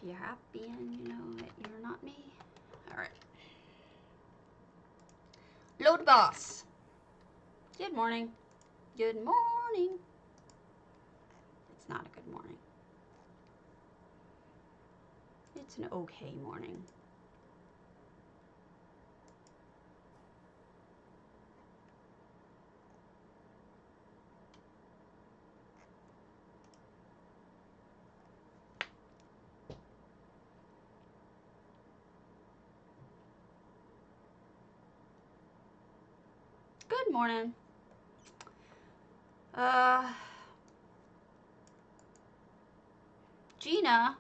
you're happy and you know that you're not me. Alright. Load boss. Good morning. Good morning. It's not a good morning. It's an okay morning. Good morning. Gina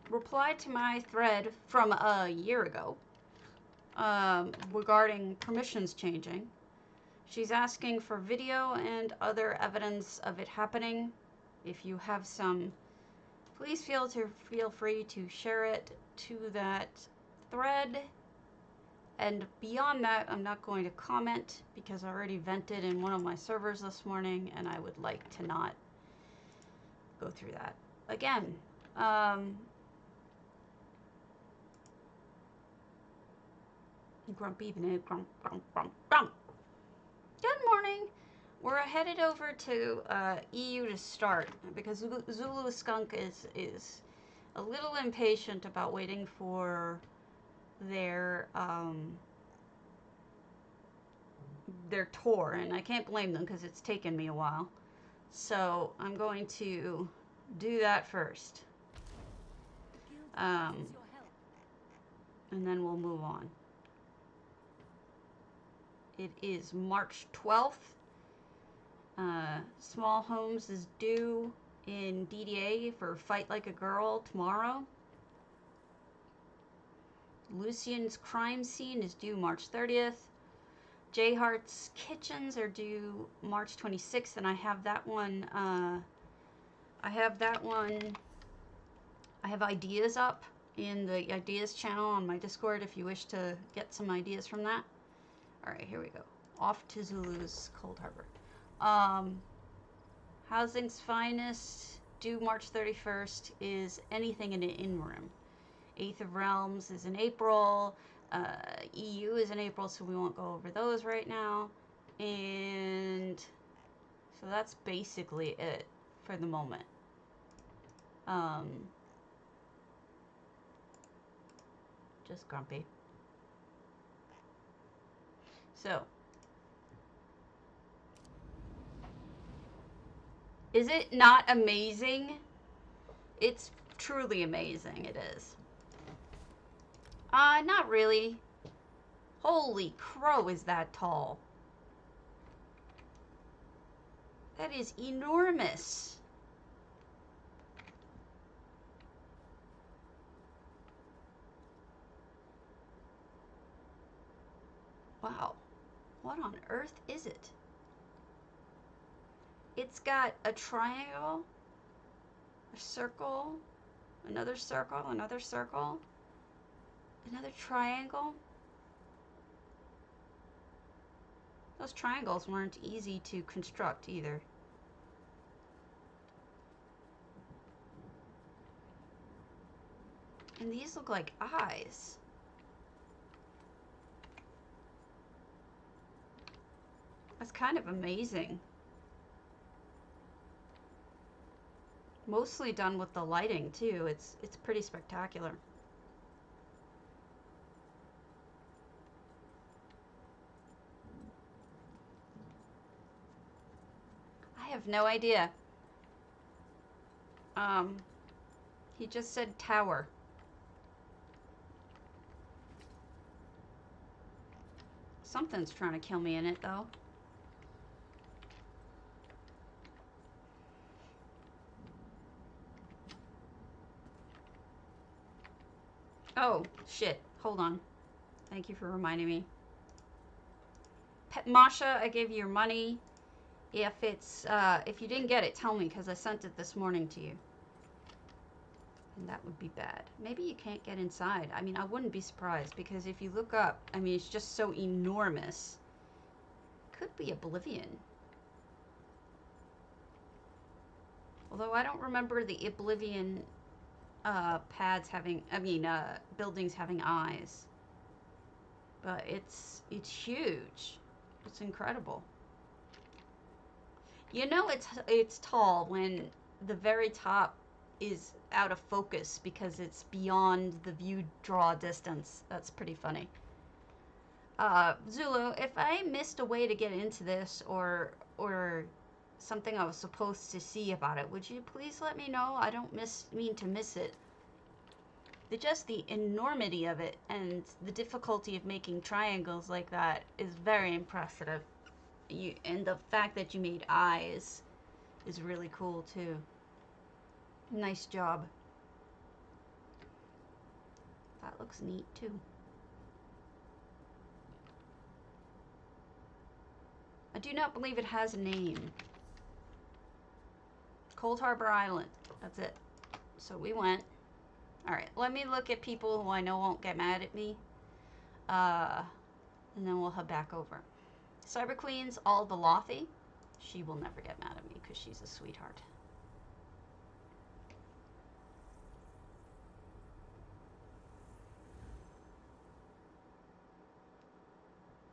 replied to my thread from a year ago regarding permissions changing. She's asking for video and other evidence of it happening. If you have some, please feel free to share it to that thread. And beyond that, I'm not going to comment because I already vented in one of my servers this morning and I would like to not go through that again. Grumpy, grump, grump, grump, grump. Good morning. We're headed over to EU to start because Zulu Skunk is a little impatient about waiting for their tour, and I can't blame them because it's taken me a while. So I'm going to do that first, and then we'll move on. It is March 12th. Small Homes is due in DDA for Fight Like a Girl tomorrow. Lucian's Crime Scene is due March 30th. J Hart's Kitchens are due March 26th, and I have that one. I have ideas up in the ideas channel on my Discord if you wish to get some ideas from that. Alright, here we go. Off to Zulu's Cold Harbor. Housing's Finest, due March 31st, is Anything in an Inn Room. Eighth of Realms is in April. EU is in April, so we won't go over those right now. And so that's basically it for the moment. Just grumpy. So, is it not amazing? It's truly amazing, it is. Not really. Holy crow, is that tall. That is enormous. Wow. What on earth is it? It's got a triangle, a circle, another circle, another circle, another triangle. Those triangles weren't easy to construct either. And these look like eyes. That's kind of amazing. Mostly done with the lighting too. It's pretty spectacular. I have no idea. He just said tower. Something's trying to kill me in it though. Oh, shit. Hold on. Thank you for reminding me. Masha, I gave you your money. If you didn't get it, tell me, because I sent it this morning to you. And that would be bad. Maybe you can't get inside. I mean, I wouldn't be surprised, because if you look up, I mean, it's just so enormous. Could be Oblivion. Although I don't remember the Oblivion pads having, buildings having eyes. But it's huge. It's incredible. You know it's tall when the very top is out of focus because it's beyond the view draw distance. That's pretty funny. Zulu, if I missed a way to get into this or something I was supposed to see about it, would you please let me know? I don't mean to miss it. Just the enormity of it and the difficulty of making triangles like that is very impressive. And the fact that you made eyes is really cool too. Nice job. That looks neat too. I do not believe it has a name. Coldharbour Island. That's it. So we went. Alright, let me look at people who I know won't get mad at me. And then we'll head back over. Cyber Queen's all velothi. She will never get mad at me because she's a sweetheart.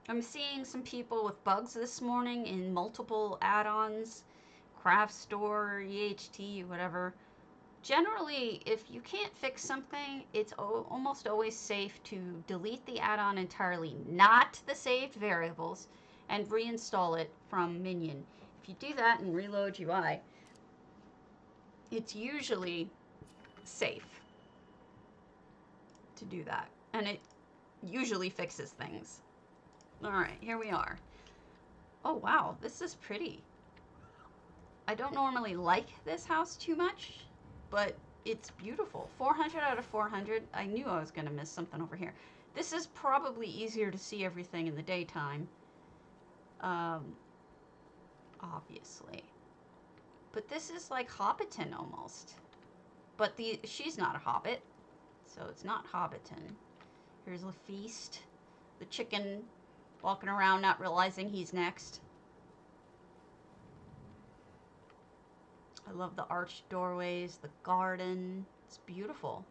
I'm seeing some people with bugs this morning in multiple add-ons, craft store, EHT, whatever. Generally, if you can't fix something, it's almost always safe to delete the add-on entirely, not the saved variables, and reinstall it from Minion. If you do that and reload UI, it's usually safe to do that, and it usually fixes things. Alright, here we are. Oh wow, this is pretty. I don't normally like this house too much, but it's beautiful. 400 out of 400. I knew I was going to miss something over here. This is probably easier to see everything in the daytime. Obviously. But this is like Hobbiton almost. But she's not a hobbit, so it's not Hobbiton. Here's the feast. The chicken walking around not realizing he's next. I love the arched doorways, the garden. It's beautiful.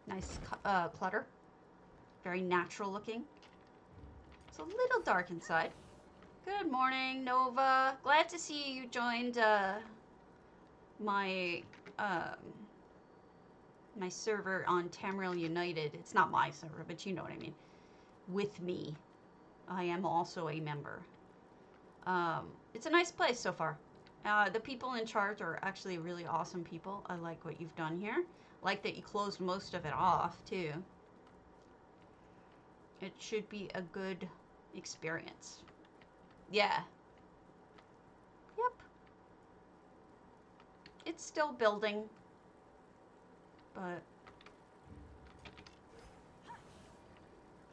Nice clutter. Very natural looking. It's a little dark inside. Good morning, Nova. Glad to see you joined my my server on Tamriel United. It's not my server, but you know what I mean. With me. I am also a member. It's a nice place so far. The people in charge are actually really awesome people. I like what you've done here. I like that you closed most of it off, too. It should be a good experience. Yeah. Yep. It's still building. But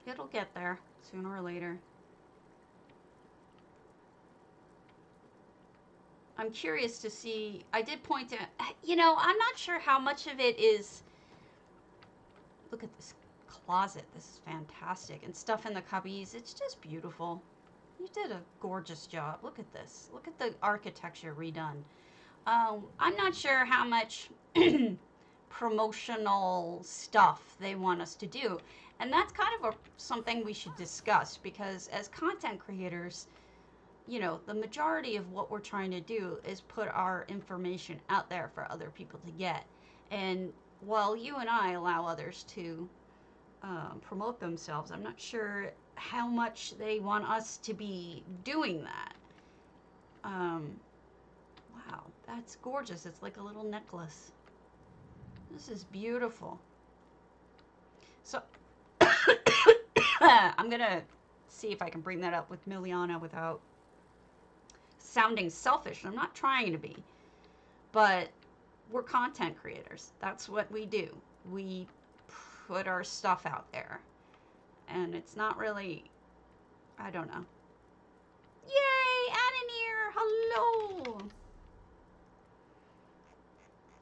it'll get there sooner or later. I'm curious to see. I did point out, you know, I'm not sure how much of it is. Look at this closet. This is fantastic. And stuff in the cubbies. It's just beautiful. You did a gorgeous job. Look at this. Look at the architecture redone. I'm not sure how much promotional stuff they want us to do. And that's kind of something we should discuss, because as content creators, you know, the majority of what we're trying to do is put our information out there for other people to get. And while you and I allow others to promote themselves, I'm not sure how much they want us to be doing that. Wow, that's gorgeous. It's like a little necklace. This is beautiful. So, I'm going to see if I can bring that up with Miliana without sounding selfish. I'm not trying to be. But we're content creators. That's what we do. We put our stuff out there. And it's not really, I don't know. Yay, Ananir, hello.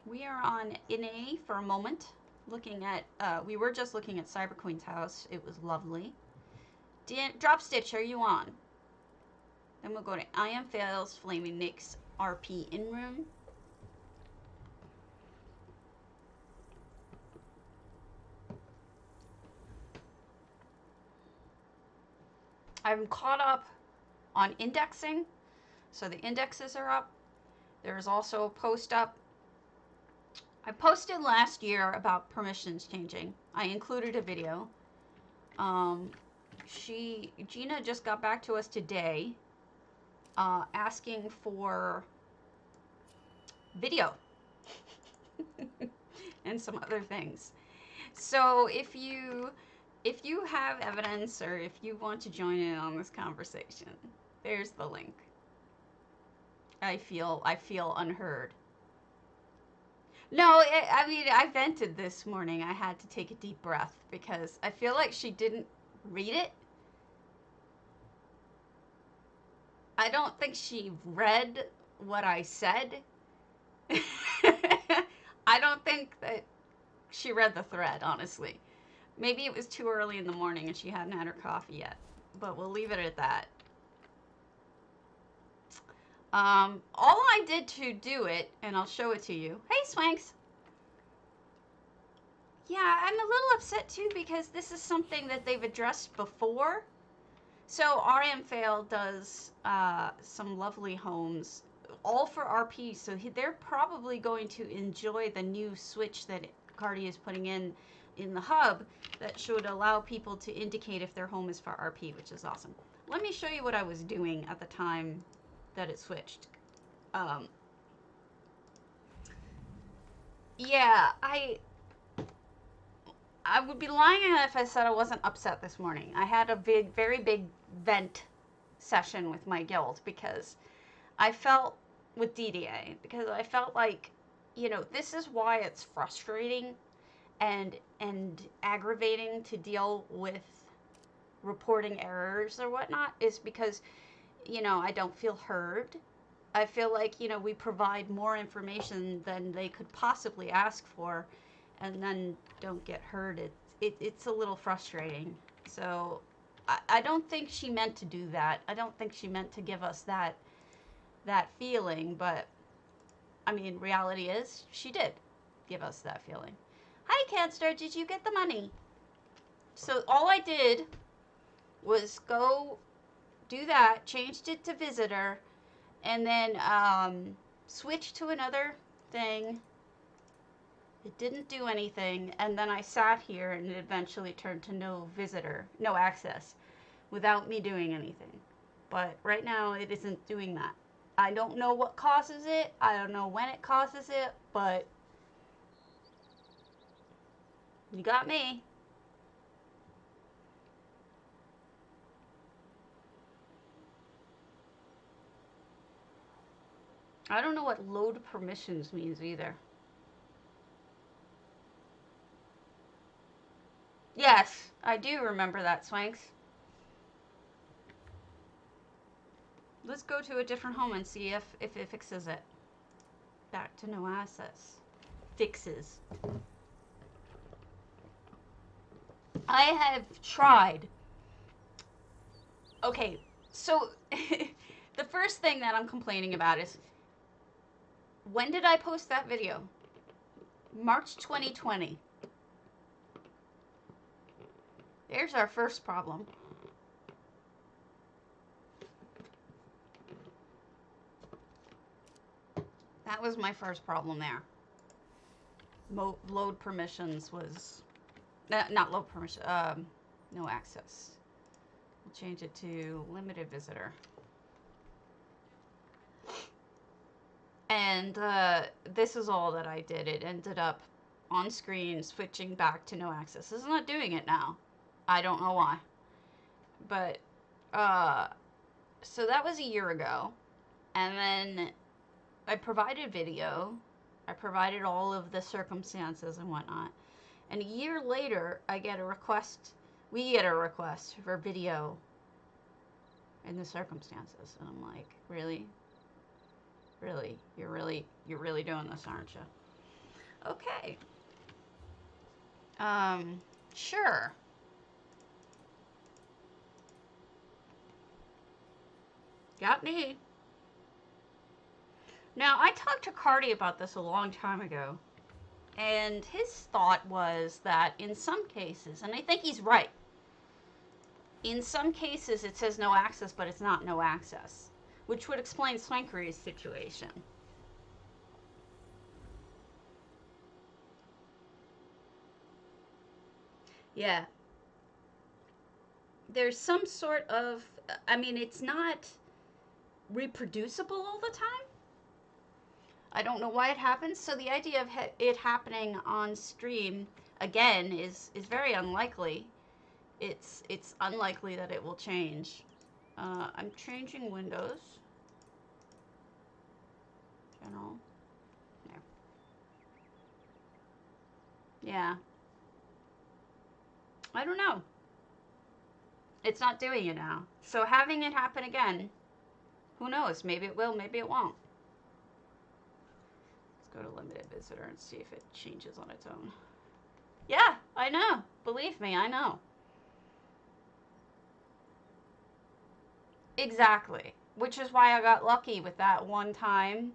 We are on NA for a moment, looking at, we were just looking at Cyber Queen's house. It was lovely. Drop Stitch, are you on? Then we'll go to I Am Fails, Flaming Nick's RP in room. I'm caught up on indexing, so the indexes are up. There's also a post up. I posted last year about permissions changing. I included a video. Gina just got back to us today, asking for video and some other things. So if you have evidence, or if you want to join in on this conversation, there's the link. I feel unheard. No, I mean, I vented this morning. I had to take a deep breath because I feel like she didn't read it. I don't think she read what I said. I don't think that she read the thread, honestly. Maybe it was too early in the morning and she hadn't had her coffee yet, but we'll leave it at that. All I did to do it, and I'll show it to you. Hey, Swanks. Yeah, I'm a little upset too because this is something that they've addressed before. So RM Fail does some lovely homes, all for RP. So they're probably going to enjoy the new switch that Cardi is putting in the hub that should allow people to indicate if their home is for RP, which is awesome. Let me show you what I was doing at the time that it switched. Yeah, I would be lying if I said I wasn't upset this morning. I had a very big vent session with my guild because I felt with DDA, because I felt like, you know, this is why it's frustrating and aggravating to deal with reporting errors or whatnot, is because, you know, I don't feel heard. I feel like, you know, we provide more information than they could possibly ask for and then don't get heard. It's a little frustrating. So I don't think she meant to do that. I don't think she meant to give us that feeling, but I mean, reality is she did give us that feeling. Hi, Canstar, did you get the money? So all I did was go do that, changed it to visitor, and then switched to another thing. It didn't do anything, and then I sat here and it eventually turned to no visitor, no access, without me doing anything. But right now it isn't doing that. I don't know what causes it. I don't know when it causes it, but you got me. I don't know what load permissions means either. Yes, I do remember that, Swanks. Let's go to a different home and see if it fixes it. Back to no access. Fixes. I have tried. Okay, so the first thing that I'm complaining about is, when did I post that video? March 2020. There's our first problem. That was my first problem there. Load permissions was... not load permission, no access. We'll change it to limited visitor. And this is all that I did. It ended up on screen switching back to no access. It's not doing it now. I don't know why. But, so that was a year ago. And then I provided video. I provided all of the circumstances and whatnot. And a year later, I get a request. We get a request for video in the circumstances. And I'm like, really? Really? You're really doing this, aren't you? Okay. Sure. Got me. Now, I talked to Cardi about this a long time ago, and his thought was that in some cases, and I think he's right, In some cases, it says no access, but it's not no access, which would explain Swankery's situation. Yeah. There's some sort of, I mean, it's not reproducible all the time. I don't know why it happens. So the idea of it happening on stream again is very unlikely. It's unlikely that it will change. I'm changing windows. General. There. Yeah. I don't know. It's not doing it now. So having it happen again, who knows? Maybe it will, maybe it won't. Let's go to limited visitor and see if it changes on its own. Yeah, I know. Believe me, I know. Exactly. Which is why I got lucky with that one time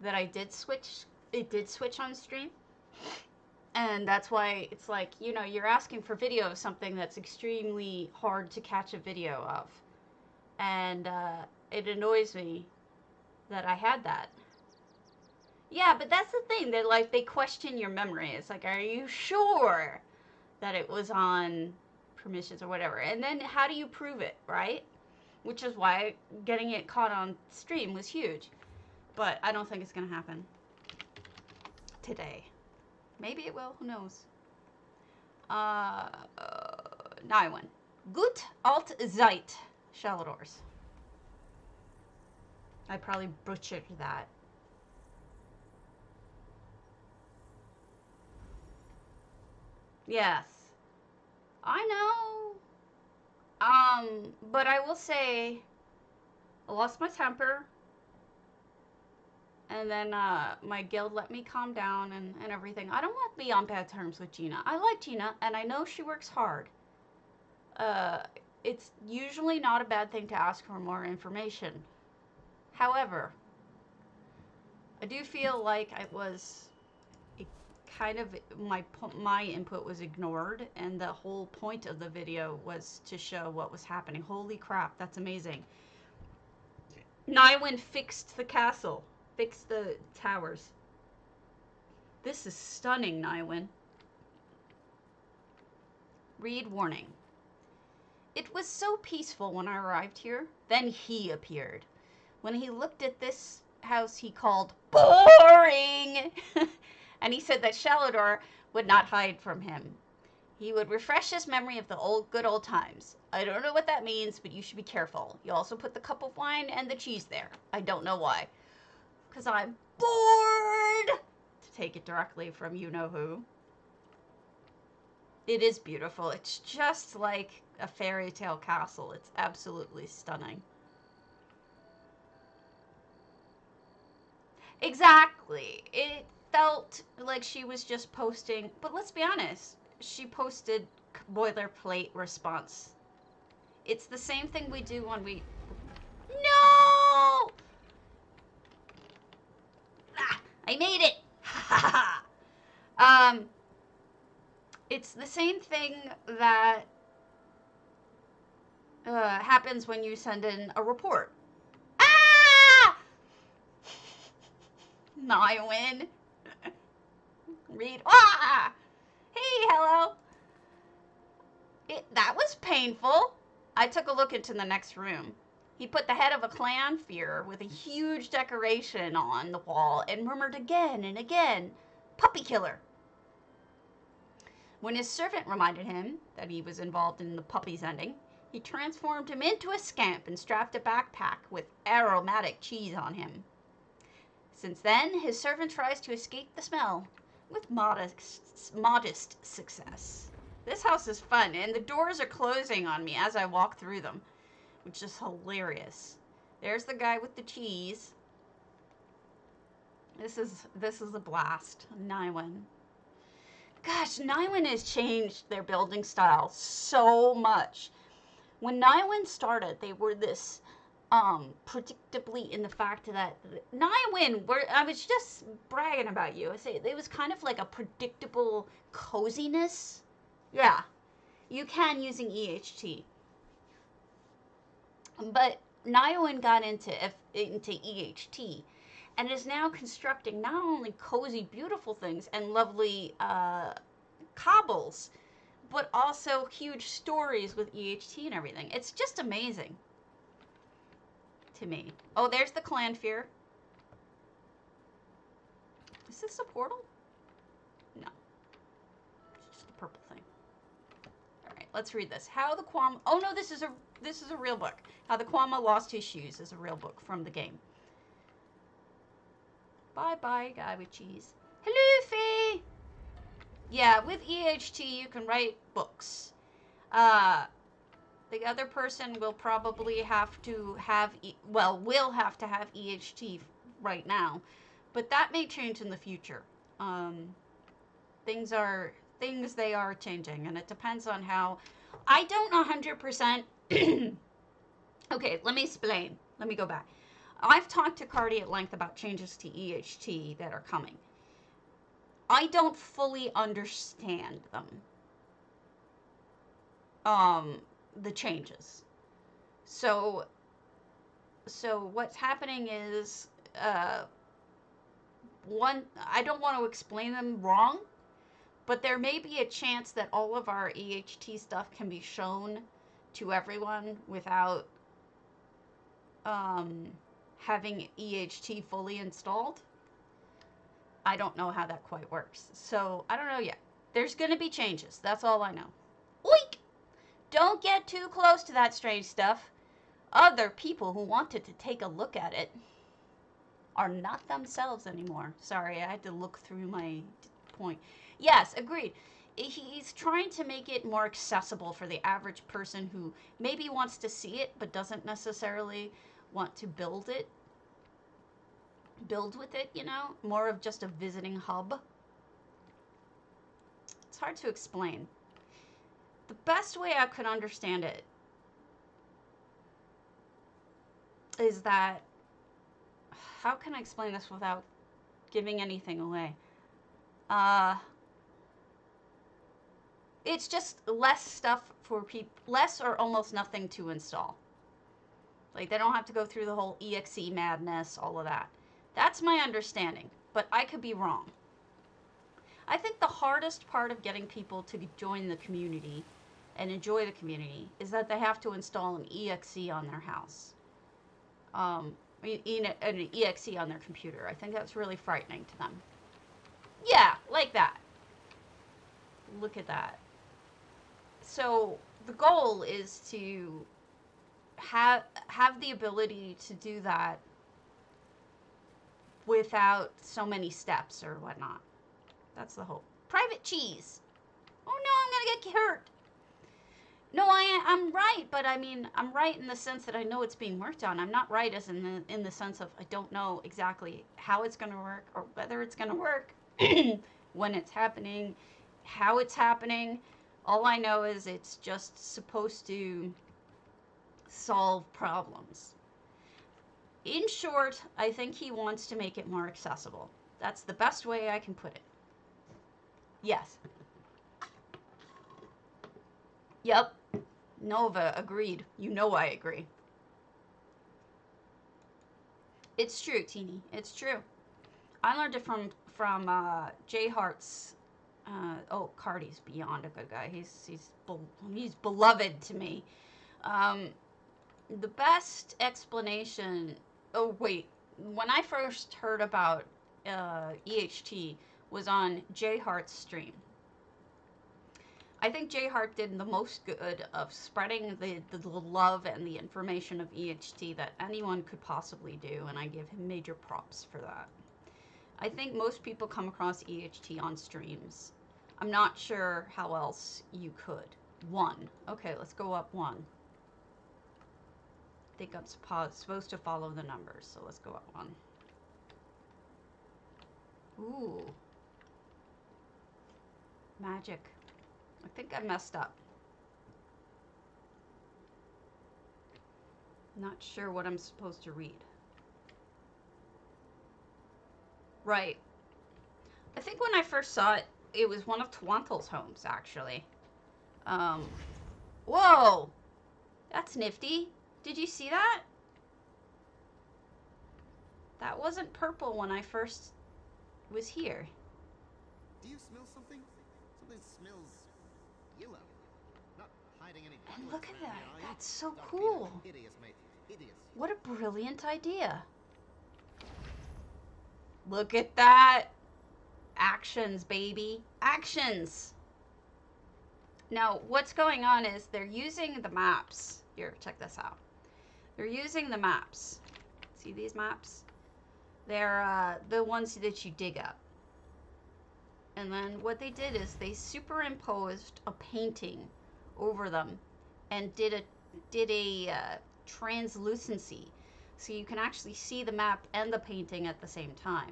that I did switch. It did switch on stream. And that's why it's like, you know, you're asking for video of something that's extremely hard to catch a video of. And it annoys me that I had that. Yeah, but that's the thing. They question your memory. It's like, are you sure that it was on permissions or whatever? And then how do you prove it, right? Which is why getting it caught on stream was huge. But I don't think it's going to happen today. Maybe it will. Who knows? Nywin. Gute Alte Zeit. Shalidors. I probably butchered that. Yes. I know. But I will say, I lost my temper. And then my guild let me calm down and everything. I don't want to be on bad terms with Gina. I like Gina, and I know she works hard. It's usually not a bad thing to ask for more information. However, I do feel like kind of my input was ignored, and the whole point of the video was to show what was happening. Holy crap, that's amazing. Nywin fixed the castle. Fix the towers. This is stunning, Nywin. Read warning. It was so peaceful when I arrived here. Then he appeared. When he looked at this house, he called boring. And he said that Shalidor would not hide from him. He would refresh his memory of the good old times. I don't know what that means, but you should be careful. You also put the cup of wine and the cheese there. I don't know why. Because I'm bored, to take it directly from you-know-who. It is beautiful. It's just like a fairy tale castle. It's absolutely stunning. Exactly. It felt like she was just posting, but let's be honest, she posted boilerplate response. It's the same thing we do when we... No! I made it! It's the same thing that happens when you send in a report. Ah! Nywin. Read. Ah! Hey, hello. That was painful. I took a look into the next room. He put the head of a clan fear with a huge decoration on the wall and murmured again and again, "Puppy killer." When his servant reminded him that he was involved in the puppy's ending, he transformed him into a scamp and strapped a backpack with aromatic cheese on him. Since then, his servant tries to escape the smell with modest success. This house is fun, and the doors are closing on me as I walk through them, which is hilarious. There's the guy with the cheese. This is a blast. Nywin. Gosh, Nywin has changed their building style so much. When Nywin started, they were this predictably in the fact that Nywin, I was just bragging about you. I say it was kind of like a predictable coziness. Yeah, you can using EHT. But Niowin got into EHT and is now constructing not only cozy, beautiful things and lovely cobbles, but also huge stories with EHT and everything. It's just amazing to me. Oh, there's the clan fear. Is this a portal? No. It's just a purple thing. All right, let's read this. How the Kwama... Oh, no, this is a real book. How the Kwama Lost His Shoes is a real book from the game. Bye-bye, guy with cheese. Hello, Faye! Yeah, with EHT, you can write books. The other person will probably have to have... will have to have EHT right now. But that may change in the future. Things they are changing, and it depends on how... I don't 100%... Okay, let me explain. Let me go back. I've talked to Cardi at length about changes to EHT that are coming. I don't fully understand them. The changes. So what's happening is, one, I don't want to explain them wrong, but there may be a chance that all of our EHT stuff can be shown to everyone without having EHT fully installed. I don't know how that quite works. So, I don't know yet. There's going to be changes. That's all I know. Oink! Don't get too close to that strange stuff. Other people who wanted to take a look at it are not themselves anymore. Sorry, I had to look through my point. Yes, agreed. He's trying to make it more accessible for the average person who maybe wants to see it but doesn't necessarily want to build with it, you know? More of just a visiting hub. It's hard to explain. The best way I could understand it is that... How can I explain this without giving anything away? It's just less stuff for people, less or almost nothing to install. Like, they don't have to go through the whole EXE madness, all of that. That's my understanding, but I could be wrong. I think the hardest part of getting people to join the community and enjoy the community is that they have to install an EXE on their house. An EXE on their computer. I think that's really frightening to them. Yeah, like that. Look at that. So the goal is to have the ability to do that without so many steps or whatnot. That's the hope. Private cheese. Oh no, I'm gonna get hurt. No, I'm right, but I mean, I'm right in the sense that I know it's being worked on. I'm not right as in the sense of I don't know exactly how it's gonna work or whether it's gonna work, when it's happening, how it's happening. All I know is it's just supposed to solve problems. In short, I think he wants to make it more accessible. That's the best way I can put it. Yes. Yep. Nova agreed. You know I agree. It's true, Teeny. It's true. I learned it from J Hart's. Cardi's beyond a good guy. He's beloved to me. The best explanation. Oh wait, when I first heard about EHT was on J Hart's stream. I think J Hart did the most good of spreading the love and the information of EHT that anyone could possibly do, and I give him major props for that. I think most people come across EHT on streams. I'm not sure how else you could. 1. Okay, let's go up 1. I think I'm supposed to follow the numbers, so let's go up 1. Ooh. Magic. I think I messed up. Not sure what I'm supposed to read. Right. I think when I first saw it, it was one of Twantle's homes, actually. Whoa! That's nifty. Did you see that? That wasn't purple when I first was here. Do you smell something? Something smells yellow. Not hiding any. And look at that. That's so cool. Hideous, mate. Hideous. What a brilliant idea. Look at that. Actions, baby. Actions. Now, what's going on is they're using the maps. Here, check this out. They're using the maps. See these maps? They're the ones that you dig up. And then what they did is they superimposed a painting over them and did a translucency, so you can actually see the map and the painting at the same time.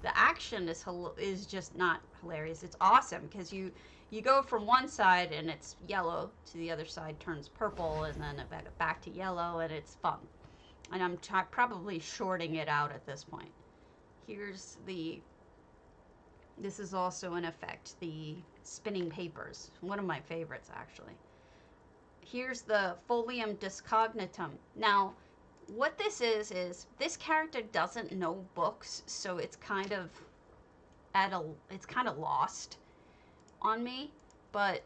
The action is just not hilarious. It's awesome because you go from one side and it's yellow to the other side turns purple and then back to yellow, and it's fun. And I'm probably shorting it out at this point. Here's this is also in effect the spinning papers. One of my favorites, actually. Here's the folium discognitum. Now, what this is this character doesn't know books, so it's kind of lost on me, but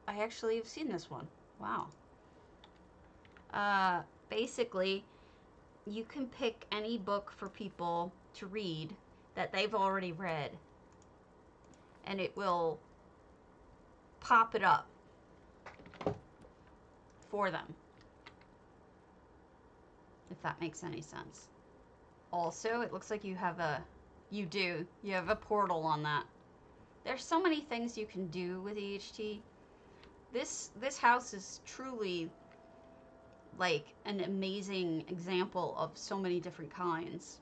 I actually have seen this one. Wow. Basically, you can pick any book for people to read that they've already read, and it will pop it up for them, if that makes any sense. Also, it looks like you have a portal on that. There's so many things you can do with EHT. This house is truly like an amazing example of so many different kinds.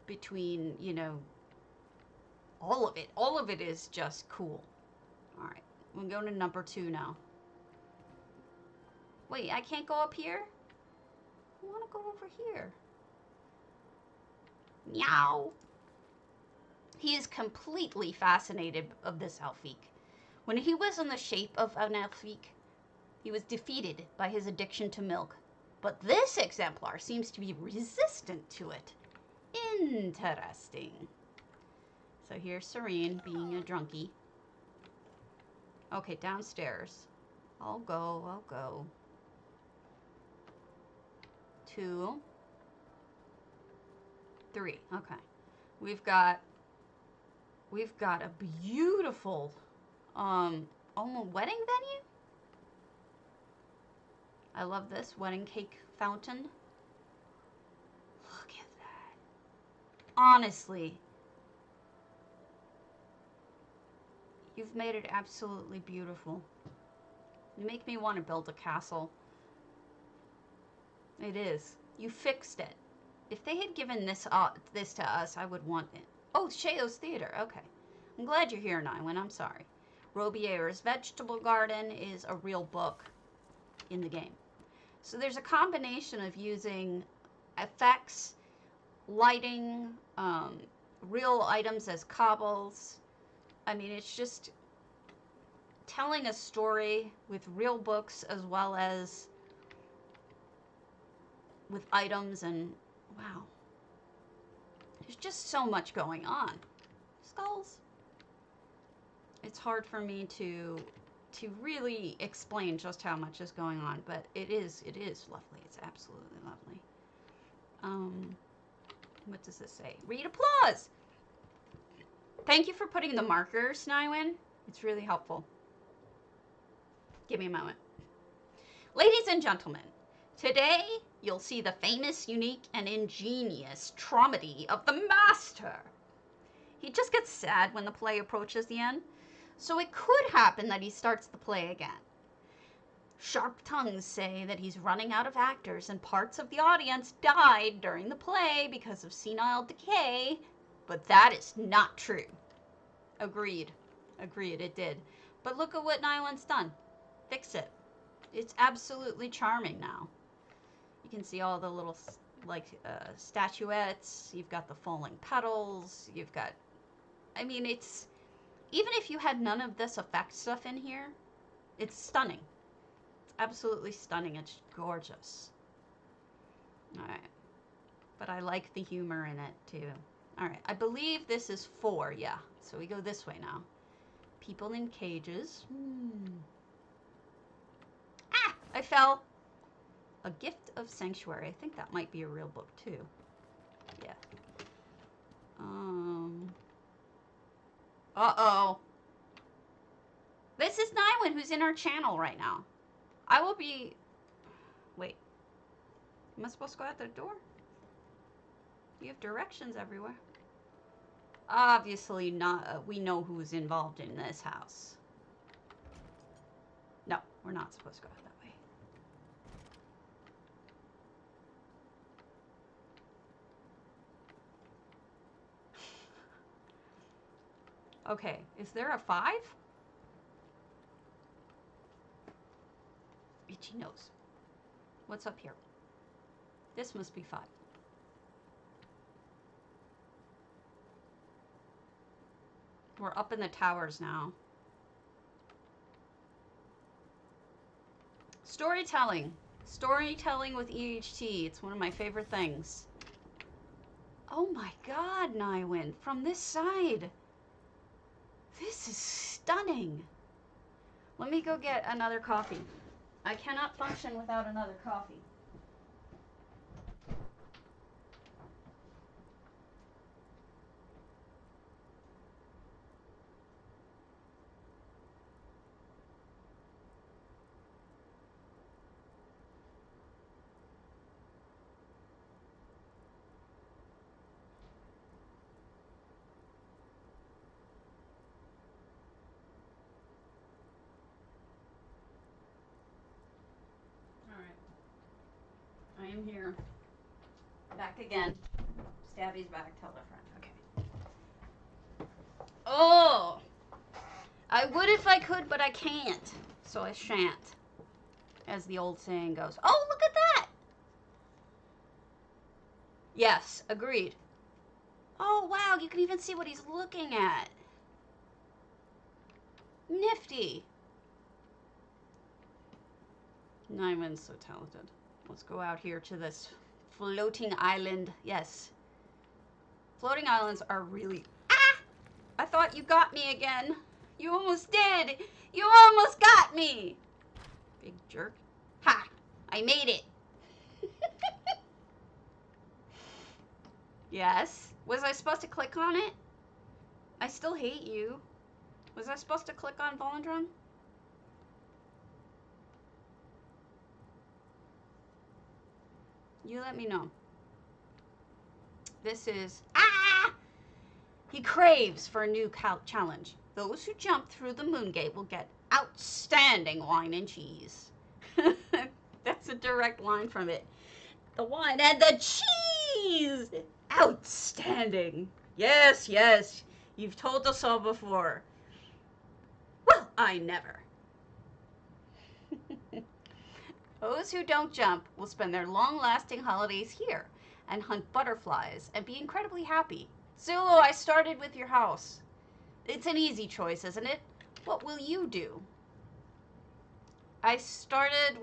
Between, you know, all of it is just cool. All right, we're going to number 2 now. Wait, I can't go up here? I want to go over here. Meow. He is completely fascinated of this Elfique. When he was in the shape of an Elfique, he was defeated by his addiction to milk. But this exemplar seems to be resistant to it. Interesting. So here's Serene being a drunkie. Okay, downstairs. I'll go. 2, 3. Okay. We've got a beautiful almost wedding venue. I love this wedding cake fountain. Look at that. Honestly, you've made it absolutely beautiful. You make me want to build a castle. It is. You fixed it. If they had given this to us, I would want it. Oh, Sheo's Theater. Okay. I'm glad you're here, Nywin. I'm sorry. Robier's Vegetable Garden is a real book in the game. So there's a combination of using effects, lighting, real items as cobbles. I mean, it's just telling a story with real books as well as with items, and wow. There's just so much going on. Skulls. It's hard for me to really explain just how much is going on, but it is lovely. It's absolutely lovely. What does this say? Read applause! Thank you for putting the markers, Nywin. It's really helpful. Give me a moment. Ladies and gentlemen, today you'll see the famous, unique, and ingenious traumedy of the Master. He just gets sad when the play approaches the end, so it could happen that he starts the play again. Sharp tongues say that he's running out of actors and parts of the audience died during the play because of senile decay, but that is not true. Agreed. Agreed, it did. But look at what Nywin's done. Fix it. It's absolutely charming now. You can see all the little, statuettes. You've got the falling petals. You've got... I mean, it's... Even if you had none of this effect stuff in here, it's stunning. It's absolutely stunning. It's gorgeous. All right. But I like the humor in it, too. All right. I believe this is 4, yeah. So we go this way now. People in cages. Ah! I fell. A Gift of Sanctuary. I think that might be a real book, too. Yeah. Uh-oh. This is Nywin, who's in our channel right now. I will be... Wait. Am I supposed to go out the door? You have directions everywhere. Obviously not. We know who's involved in this house. No, we're not supposed to go out that way. Okay, is there a 5? Itchy nose. What's up here? This must be 5. We're up in the towers now. Storytelling. Storytelling with EHT. It's one of my favorite things. Oh my god, Nywin. From this side. This is stunning. Let me go get another coffee. I cannot function without another coffee. I am here. Back again. Stabby's back. Tell a friend. Okay. Oh! I would if I could, but I can't. So I shan't. As the old saying goes. Oh, look at that! Yes, agreed. Oh, wow. You can even see what he's looking at. Nifty. Nywin's so talented. Let's go out here to this floating island. Yes. Floating islands are really... Ah! I thought you got me again. You almost did. You almost got me. Big jerk. Ha! I made it. Yes. Was I supposed to click on it? I still hate you. Was I supposed to click on Volendrun? You let me know. This is... Ah! He craves for a new challenge. Those who jump through the moon gate will get outstanding wine and cheese. That's a direct line from it. The wine and the cheese! Outstanding. Yes, yes. You've told us all before. Well, I never. Those who don't jump will spend their long-lasting holidays here and hunt butterflies and be incredibly happy. Zulu, I started with your house. It's an easy choice, isn't it? What will you do? I started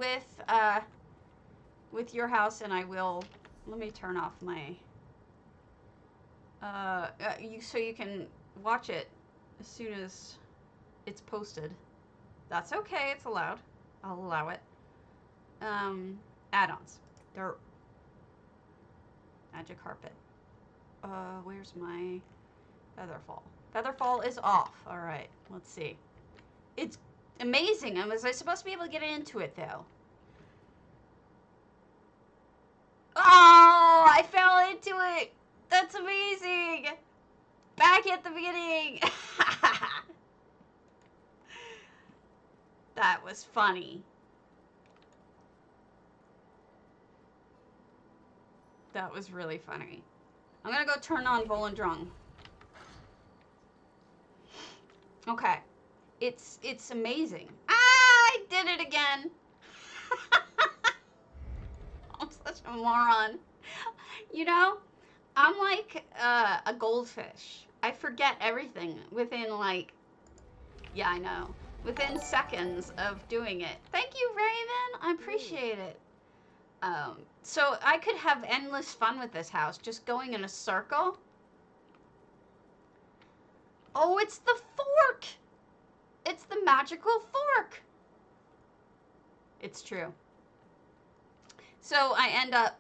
with your house, and I will... Let me turn off my... so you can watch it as soon as it's posted. That's okay. It's allowed. I'll allow it. Add-ons. They're... Magic carpet. Where's my Featherfall? Featherfall is off. All right. Let's see. It's amazing. Was I supposed to be able to get into it, though? Oh, I fell into it. That's amazing. Back at the beginning. That was funny. That was really funny. I'm gonna go turn on Volendrung. Okay. It's amazing. Ah, I did it again. I'm such a moron. You know, I'm like a goldfish. I forget everything within like, yeah, I know. Within seconds of doing it. Thank you, Raven. I appreciate it. So I could have endless fun with this house, just going in a circle. Oh, it's the fork! It's the magical fork! It's true. So I end up...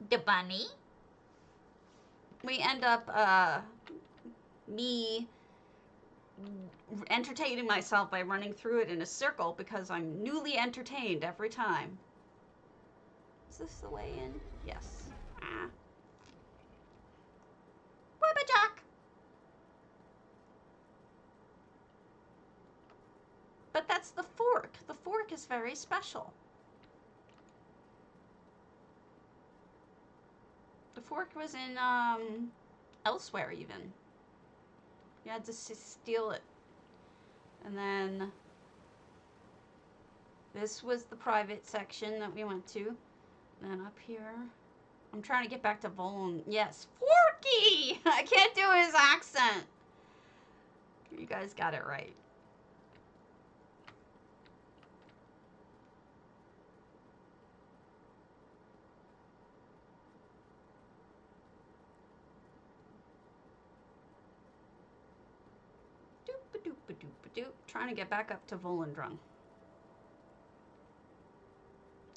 The bunny? We end up, me entertaining myself by running through it in a circle because I'm newly entertained every time. Is this the way in? Yes. Ah. Wubbajack! But that's the fork. The fork is very special. The fork was in, elsewhere even. You had to steal it. And then this was the private section that we went to. And then up here, I'm trying to get back to Voln. Yes, Forky! I can't do his accent. You guys got it right. Doop-a-doop-a-doop-a-doop. Trying to get back up to Volendrung.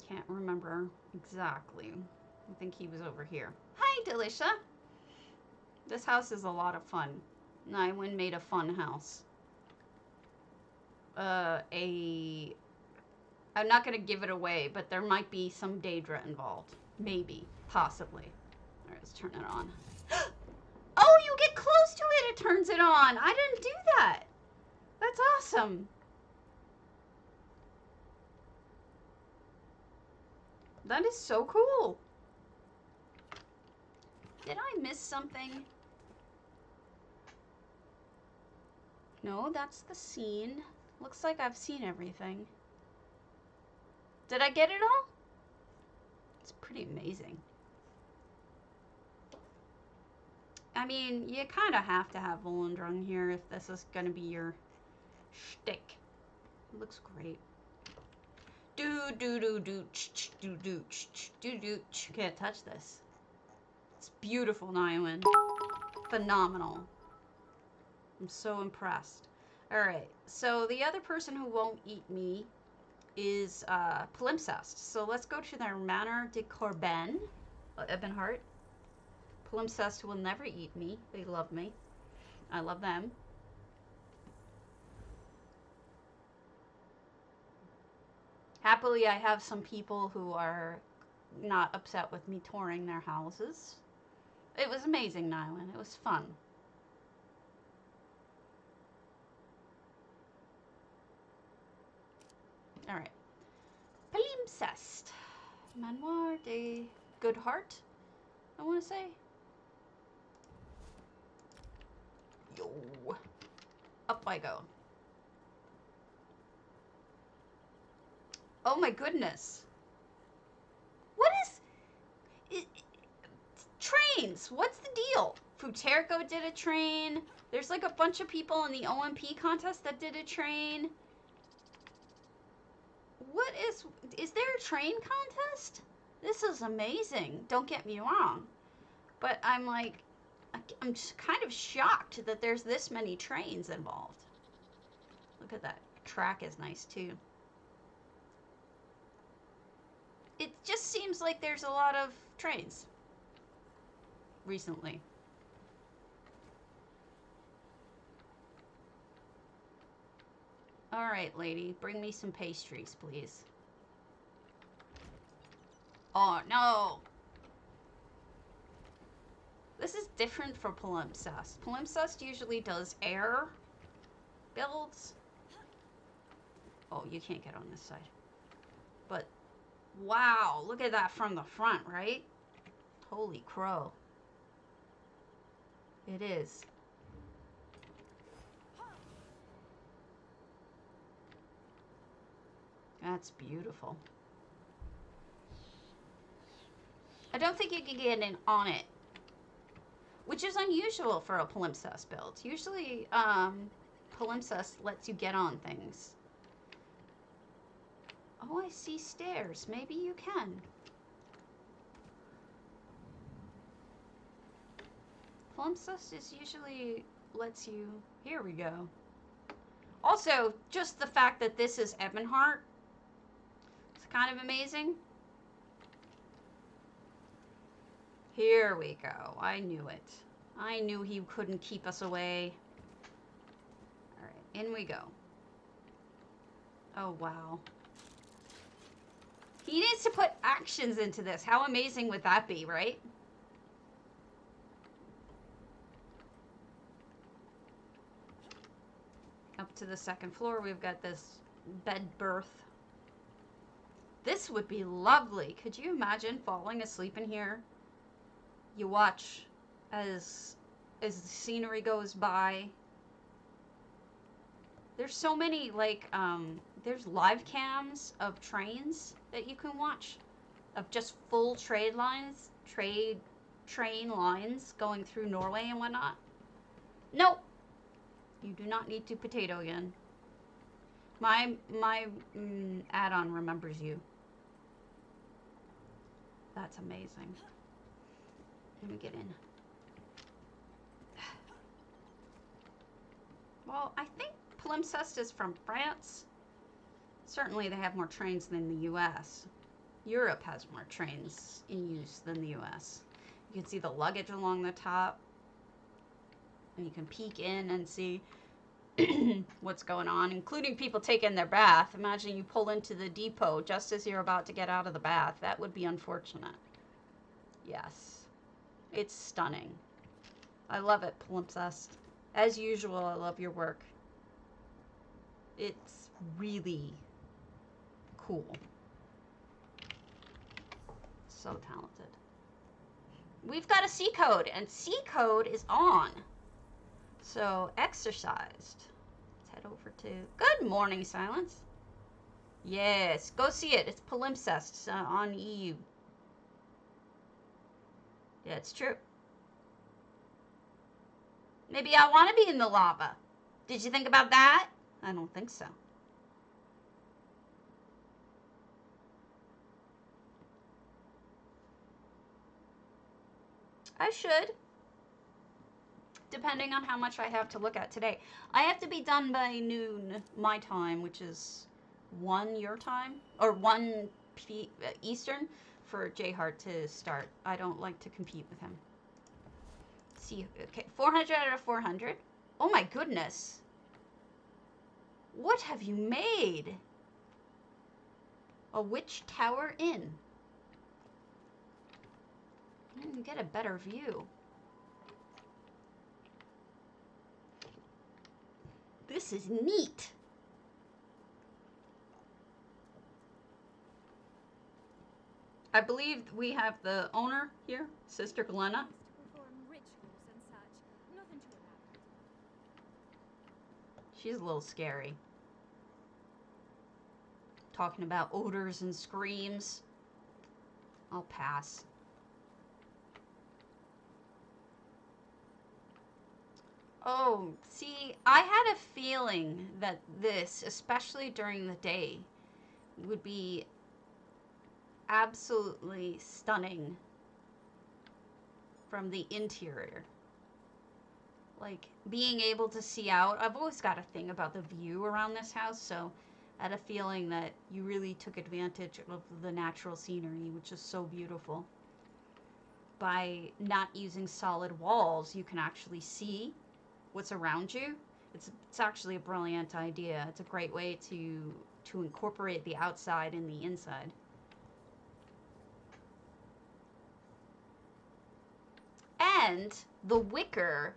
Can't remember exactly. I think he was over here. Hi, Delisha. This house is a lot of fun. Nywin made a fun house. I'm not going to give it away, but there might be some Daedra involved. Maybe. Possibly. Alright, let's turn it on. Oh, you get close to it, it turns it on. I didn't do that. That's awesome. That is so cool. Did I miss something? No, that's the scene. Looks like I've seen everything. Did I get it all? It's pretty amazing. I mean, you kind of have to have Volendrung here if this is going to be your shtick. It looks great. Can't touch this. It's beautiful, Nywin. Phenomenal. I'm so impressed. Alright, so the other person who won't eat me is Palimpsest. So let's go to their Manor de Corben, Ebonheart. Palimpsest will never eat me. They love me. I love them. Happily, I have some people who are not upset with me touring their houses. It was amazing, Nywin. It was fun. Alright. Palimpsest. Manoir de Good Heart, I want to say. Yo. Up I go. Oh my goodness. What is... trains. What's the deal? Futerko did a train. There's like a bunch of people in the OMP contest that did a train. What is there a train contest? This is amazing. Don't get me wrong. But I'm like, I'm just kind of shocked that there's this many trains involved. Look at that. Track is nice too. It just seems like there's a lot of trains recently. Alright, lady. Bring me some pastries, please. Oh, no! This is different for Palimpsest. Palimpsest usually does air builds. Oh, you can't get on this side. But, wow, look at that from the front, right? Holy crow. It is. That's beautiful. I don't think you can get in on it, which is unusual for a Palimpsest build. Usually, Palimpsest lets you get on things. Oh, I see stairs. Maybe you can. Palimpsest usually lets you... Here we go. Also, just the fact that this is Ebonheart, it's kind of amazing. Here we go. I knew it. I knew he couldn't keep us away. Alright, in we go. Oh, wow. He needs to put actions into this. How amazing would that be, right? Up to the second floor, we've got this bed berth. This would be lovely. Could you imagine falling asleep in here? You watch as the scenery goes by. There's so many, like, there's live cams of trains that you can watch, of just full train lines going through Norway and whatnot. Nope. You do not need to potato again. My add-on remembers you. That's amazing. Let me get in. Well, I think Palimpsest is from France. Certainly they have more trains than the US. Europe has more trains in use than the US. You can see the luggage along the top. And you can peek in and see what's going on, including people taking their bath. Imagine you pull into the depot just as you're about to get out of the bath. That would be unfortunate. Yes. It's stunning. I love it, Palimpsest. As usual, I love your work. It's really cool. So talented. We've got a C code, and C code is on. So, exorcised. Let's head over to... Good morning, Silence. Yes, go see it. It's Palimpsest on EU. Yeah, it's true. Maybe I want to be in the lava. Did you think about that? I don't think so. I should. Depending on how much I have to look at today. I have to be done by noon my time, which is 1 your time, or 1 Eastern, for Jhart to start. I don't like to compete with him. See, okay, 400 out of 400. Oh my goodness. What have you made? A witch tower inn. You get a better view. This is neat. I believe we have the owner here, Sister Glenna. She's a little scary. Talking about odors and screams. I'll pass. Oh, see, I had a feeling that this, especially during the day, would be absolutely stunning from the interior. Like, being able to see out. I've always got a thing about the view around this house, so I had a feeling that you really took advantage of the natural scenery, which is so beautiful. By not using solid walls, you can actually see what's around you. It's actually a brilliant idea. It's a great way to incorporate the outside and the inside. And the wicker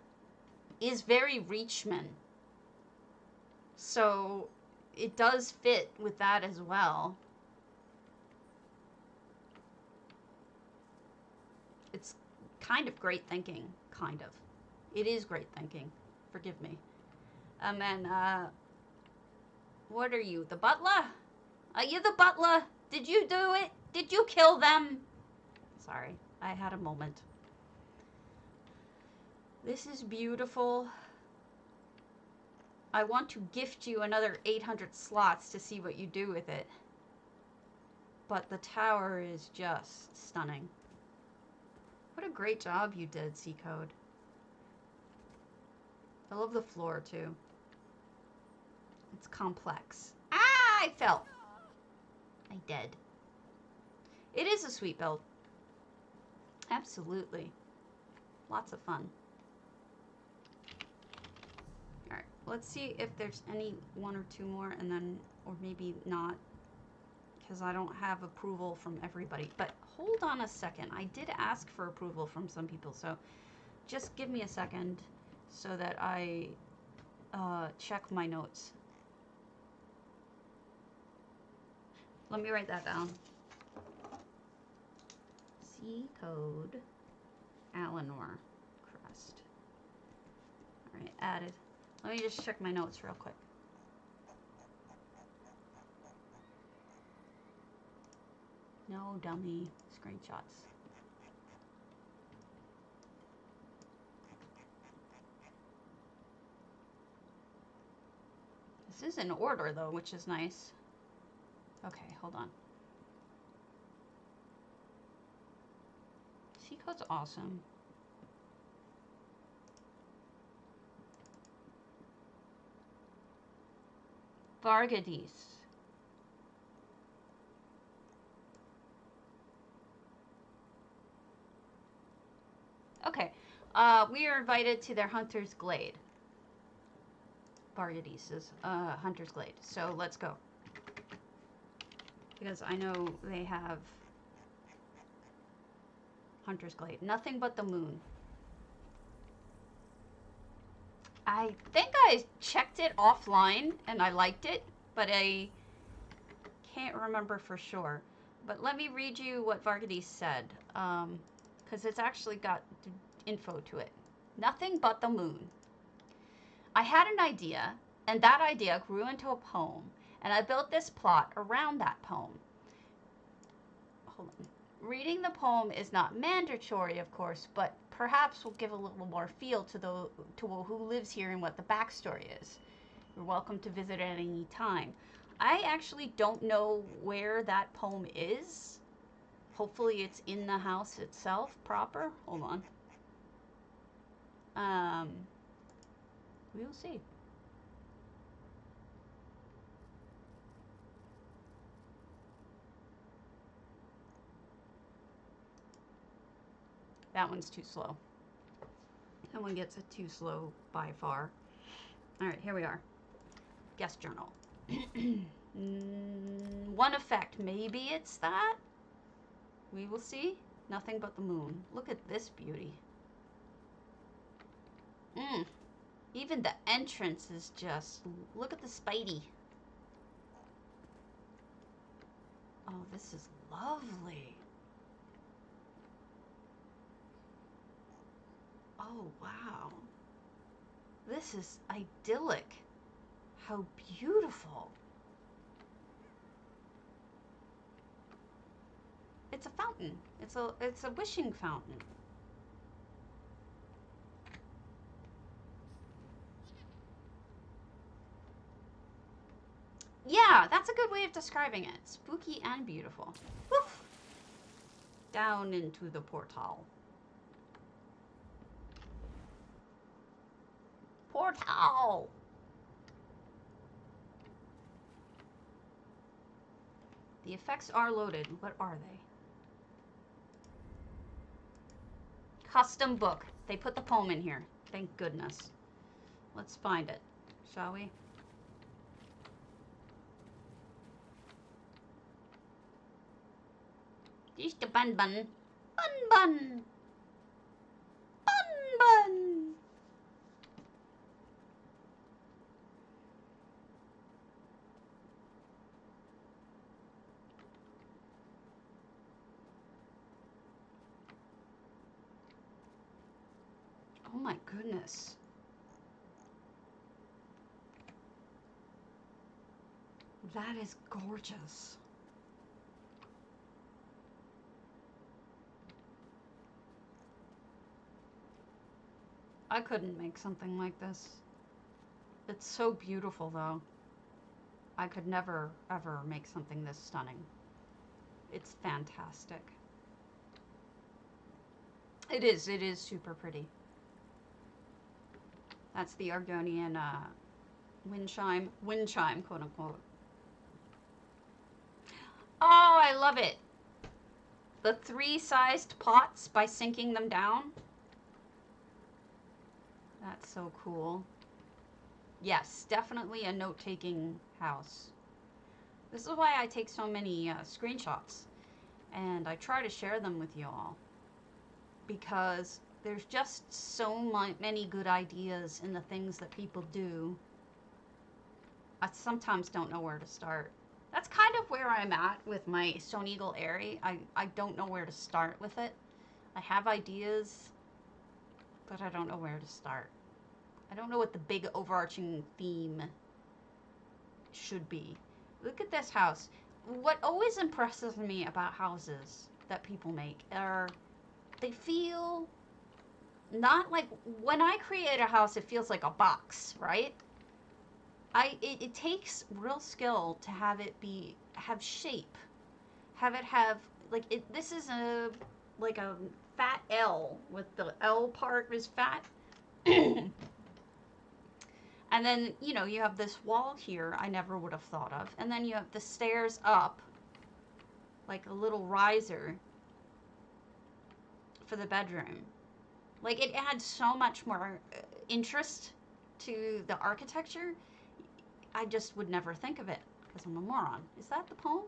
is very Reachman. So it does fit with that as well. It's kind of great thinking, kind of. It is great thinking. Forgive me. And then, what are you, the butler? Are you the butler? Did you do it? Did you kill them? Sorry, I had a moment. This is beautiful. I want to gift you another 800 slots to see what you do with it. but the tower is just stunning. What a great job you did, C Code. I love the floor too. It's complex. Ah, I fell. I did. It is a sweet build. Absolutely. Lots of fun. Alright, let's see if there's any one or two more, and then, or maybe not, because I don't have approval from everybody. But hold on a second. I did ask for approval from some people, so just give me a second so that I check my notes. Let me write that down. C Code Eleanor Crest. Alright, added. Let me just check my notes real quick. No dummy screenshots. This is in order though, which is nice. Okay, hold on. C-Code's awesome. Vargadis. Okay, we are invited to their Hunter's Glade. Vargadis is Hunter's Glade, so let's go. Because I know they have Hunter's Glade. Nothing but the moon. I think I checked it offline and I liked it, but I can't remember for sure. But let me read you what Vargadis said, because it's actually got info to it. Nothing but the moon. I had an idea, and that idea grew into a poem, and I built this plot around that poem. Hold on. Reading the poem is not mandatory, of course, but perhaps will give a little more feel to who lives here and what the backstory is. You're welcome to visit at any time. I actually don't know where that poem is. Hopefully it's in the house itself proper. Hold on. We'll see. That one's too slow. That one gets it too slow by far. All right, here we are. Guest journal. One effect. Maybe it's that. We will see. Nothing but the moon. Look at this beauty. Even the entrance is just... Look at the Spidey. Oh, this is lovely. Oh, wow. This is idyllic. How beautiful. It's a fountain. It's a wishing fountain. Yeah, that's a good way of describing it. Spooky and beautiful. Woof. Down into the portal. Portal! The effects are loaded. What are they? Custom book. They put the poem in here. Thank goodness. Let's find it, shall we? This the bun bun. Bun bun. Bun bun. Oh my goodness. That is gorgeous. I couldn't make something like this. It's so beautiful though. I could never ever make something this stunning. It's fantastic. It is super pretty. That's the Argonian wind chime, quote unquote. Oh, I love it. The 3-sized pots by sinking them down. That's so cool. Yes, definitely a note-taking house. This is why I take so many screenshots, and I try to share them with you all, because there's just so many good ideas in the things that people do. I sometimes don't know where to start. That's kind of where I'm at with my Stone Eagle Airy. I don't know where to start with it. I have ideas, but I don't know where to start. I don't know what the big overarching theme should be. Look at this house. What always impresses me about houses that people make are they feel not like, when I create a house, it feels like a box, right? It takes real skill to have it have shape, have it have, like, this is like a fat L, with the L part is fat. And then, you know, you have this wall here I never would have thought of. And then you have the stairs up, like a little riser for the bedroom. Like, it adds so much more interest to the architecture. I just would never think of it, because I'm a moron. Is that the poem?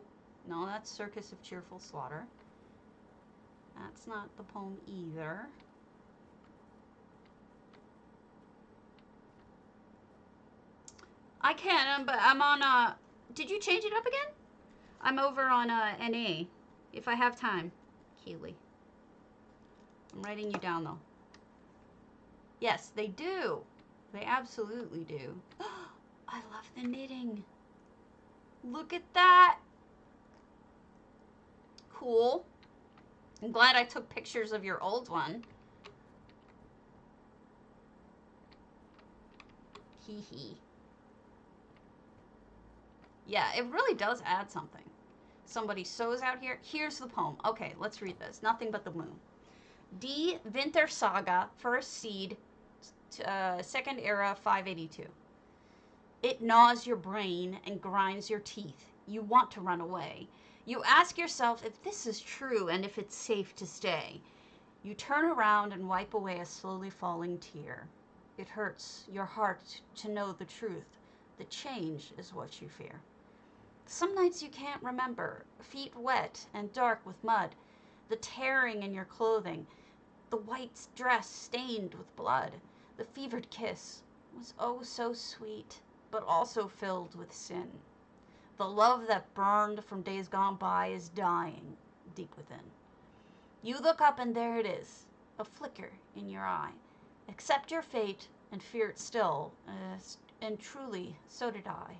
No, that's Circus of Cheerful Slaughter. That's not the poem either. I can, but I'm on, did you change it up again? I'm over on, NA, if I have time. Keely. I'm writing you down, though. Yes, they do. They absolutely do. I love the knitting. Look at that. Cool. I'm glad I took pictures of your old one. Hee hee. Yeah, it really does add something. Somebody sews out here. Here's the poem. Okay, let's read this. Nothing but the moon. Die Wintersaga, first seed, second era, 582. It gnaws your brain and grinds your teeth. You want to run away. You ask yourself if this is true and if it's safe to stay. You turn around and wipe away a slowly falling tear. It hurts your heart to know the truth. The change is what you fear. Some nights you can't remember, feet wet and dark with mud, the tearing in your clothing, the white dress stained with blood. The fevered kiss was oh so sweet, but also filled with sin. The love that burned from days gone by is dying deep within. You look up and there it is, a flicker in your eye. Accept your fate and fear it still, and truly, so did I.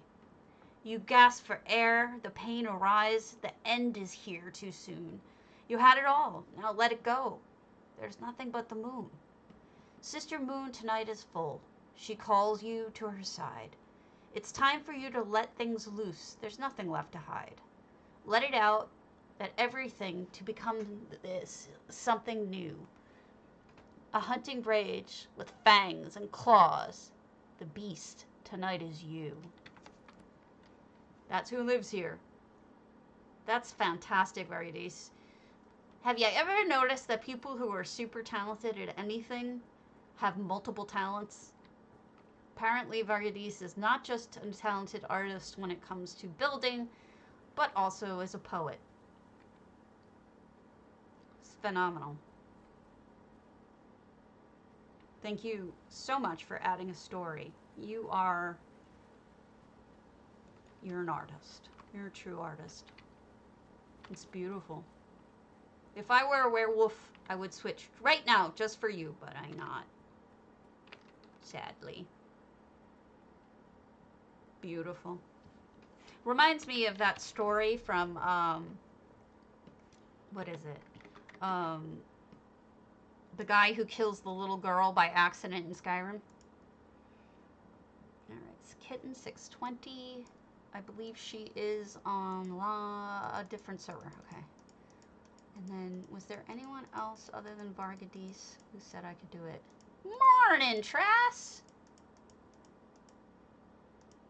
You gasp for air, the pain arise, the end is here too soon. You had it all, now let it go. There's nothing but the moon. Sister Moon tonight is full. She calls you to her side. It's time for you to let things loose. There's nothing left to hide. Let it out, let everything to become this, something new. A hunting rage with fangs and claws. The beast tonight is you. That's who lives here. That's fantastic, Varieties. Have you ever noticed that people who are super talented at anything have multiple talents? Apparently, Varieties is not just a talented artist when it comes to building, but also as a poet. It's phenomenal. Thank you so much for adding a story. You're an artist. You're a true artist. It's beautiful. If I were a werewolf, I would switch right now just for you, but I'm not. Sadly. Beautiful. Reminds me of that story from, what is it? The guy who kills the little girl by accident in Skyrim. Alright, it's Kitten 620. I believe she is on a different server. Okay. And then, was there anyone else other than Vargadis who said I could do it? Morning, Trass!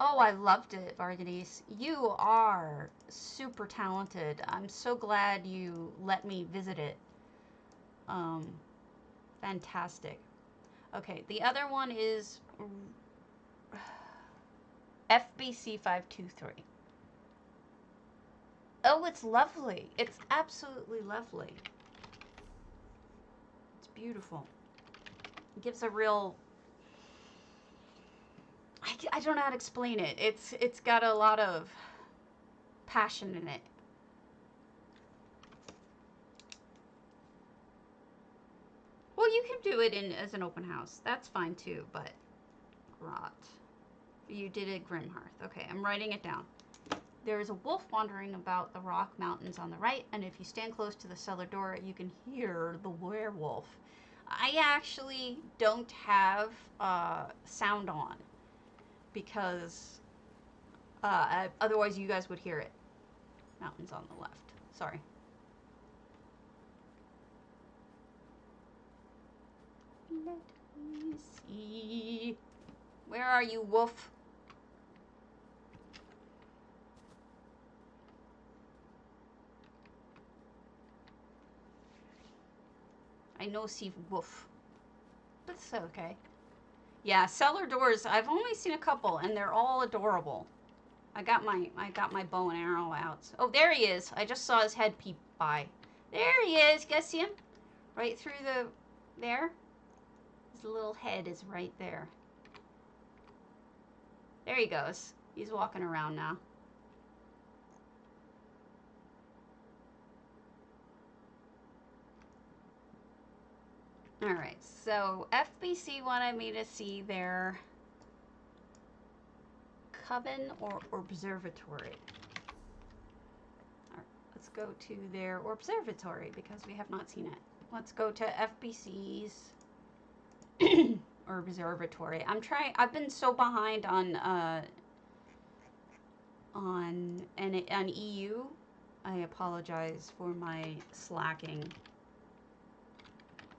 Oh, I loved it, Vargadis. You are super talented. I'm so glad you let me visit it. Fantastic. Okay, the other one is FBC523. Oh, it's lovely. It's absolutely lovely. It's beautiful. It gives a real... I don't know how to explain it. It's got a lot of passion in it. Well, you can do it as an open house. That's fine too, but... Grot. You did it, Grymhearth. Okay, I'm writing it down. There is a wolf wandering about the rock mountains on the right, and if you stand close to the cellar door, you can hear the werewolf. I actually don't have sound on, because otherwise you guys would hear it. Mountains on the left. Sorry. Let me see. Where are you, wolf? I know see wolf. That's okay. Yeah, cellar doors, I've only seen a couple and they're all adorable. I got my bow and arrow out. Oh, there he is. I just saw his head peep by. There he is. You guys see him? Right through there? His little head is right there. There he goes. He's walking around now. Alright, so FBC wanted me to see their coven or orbservatory. Alright, let's go to their orbservatory because we have not seen it. Let's go to FBC's orbservatory. I've been so behind on EU. I apologize for my slacking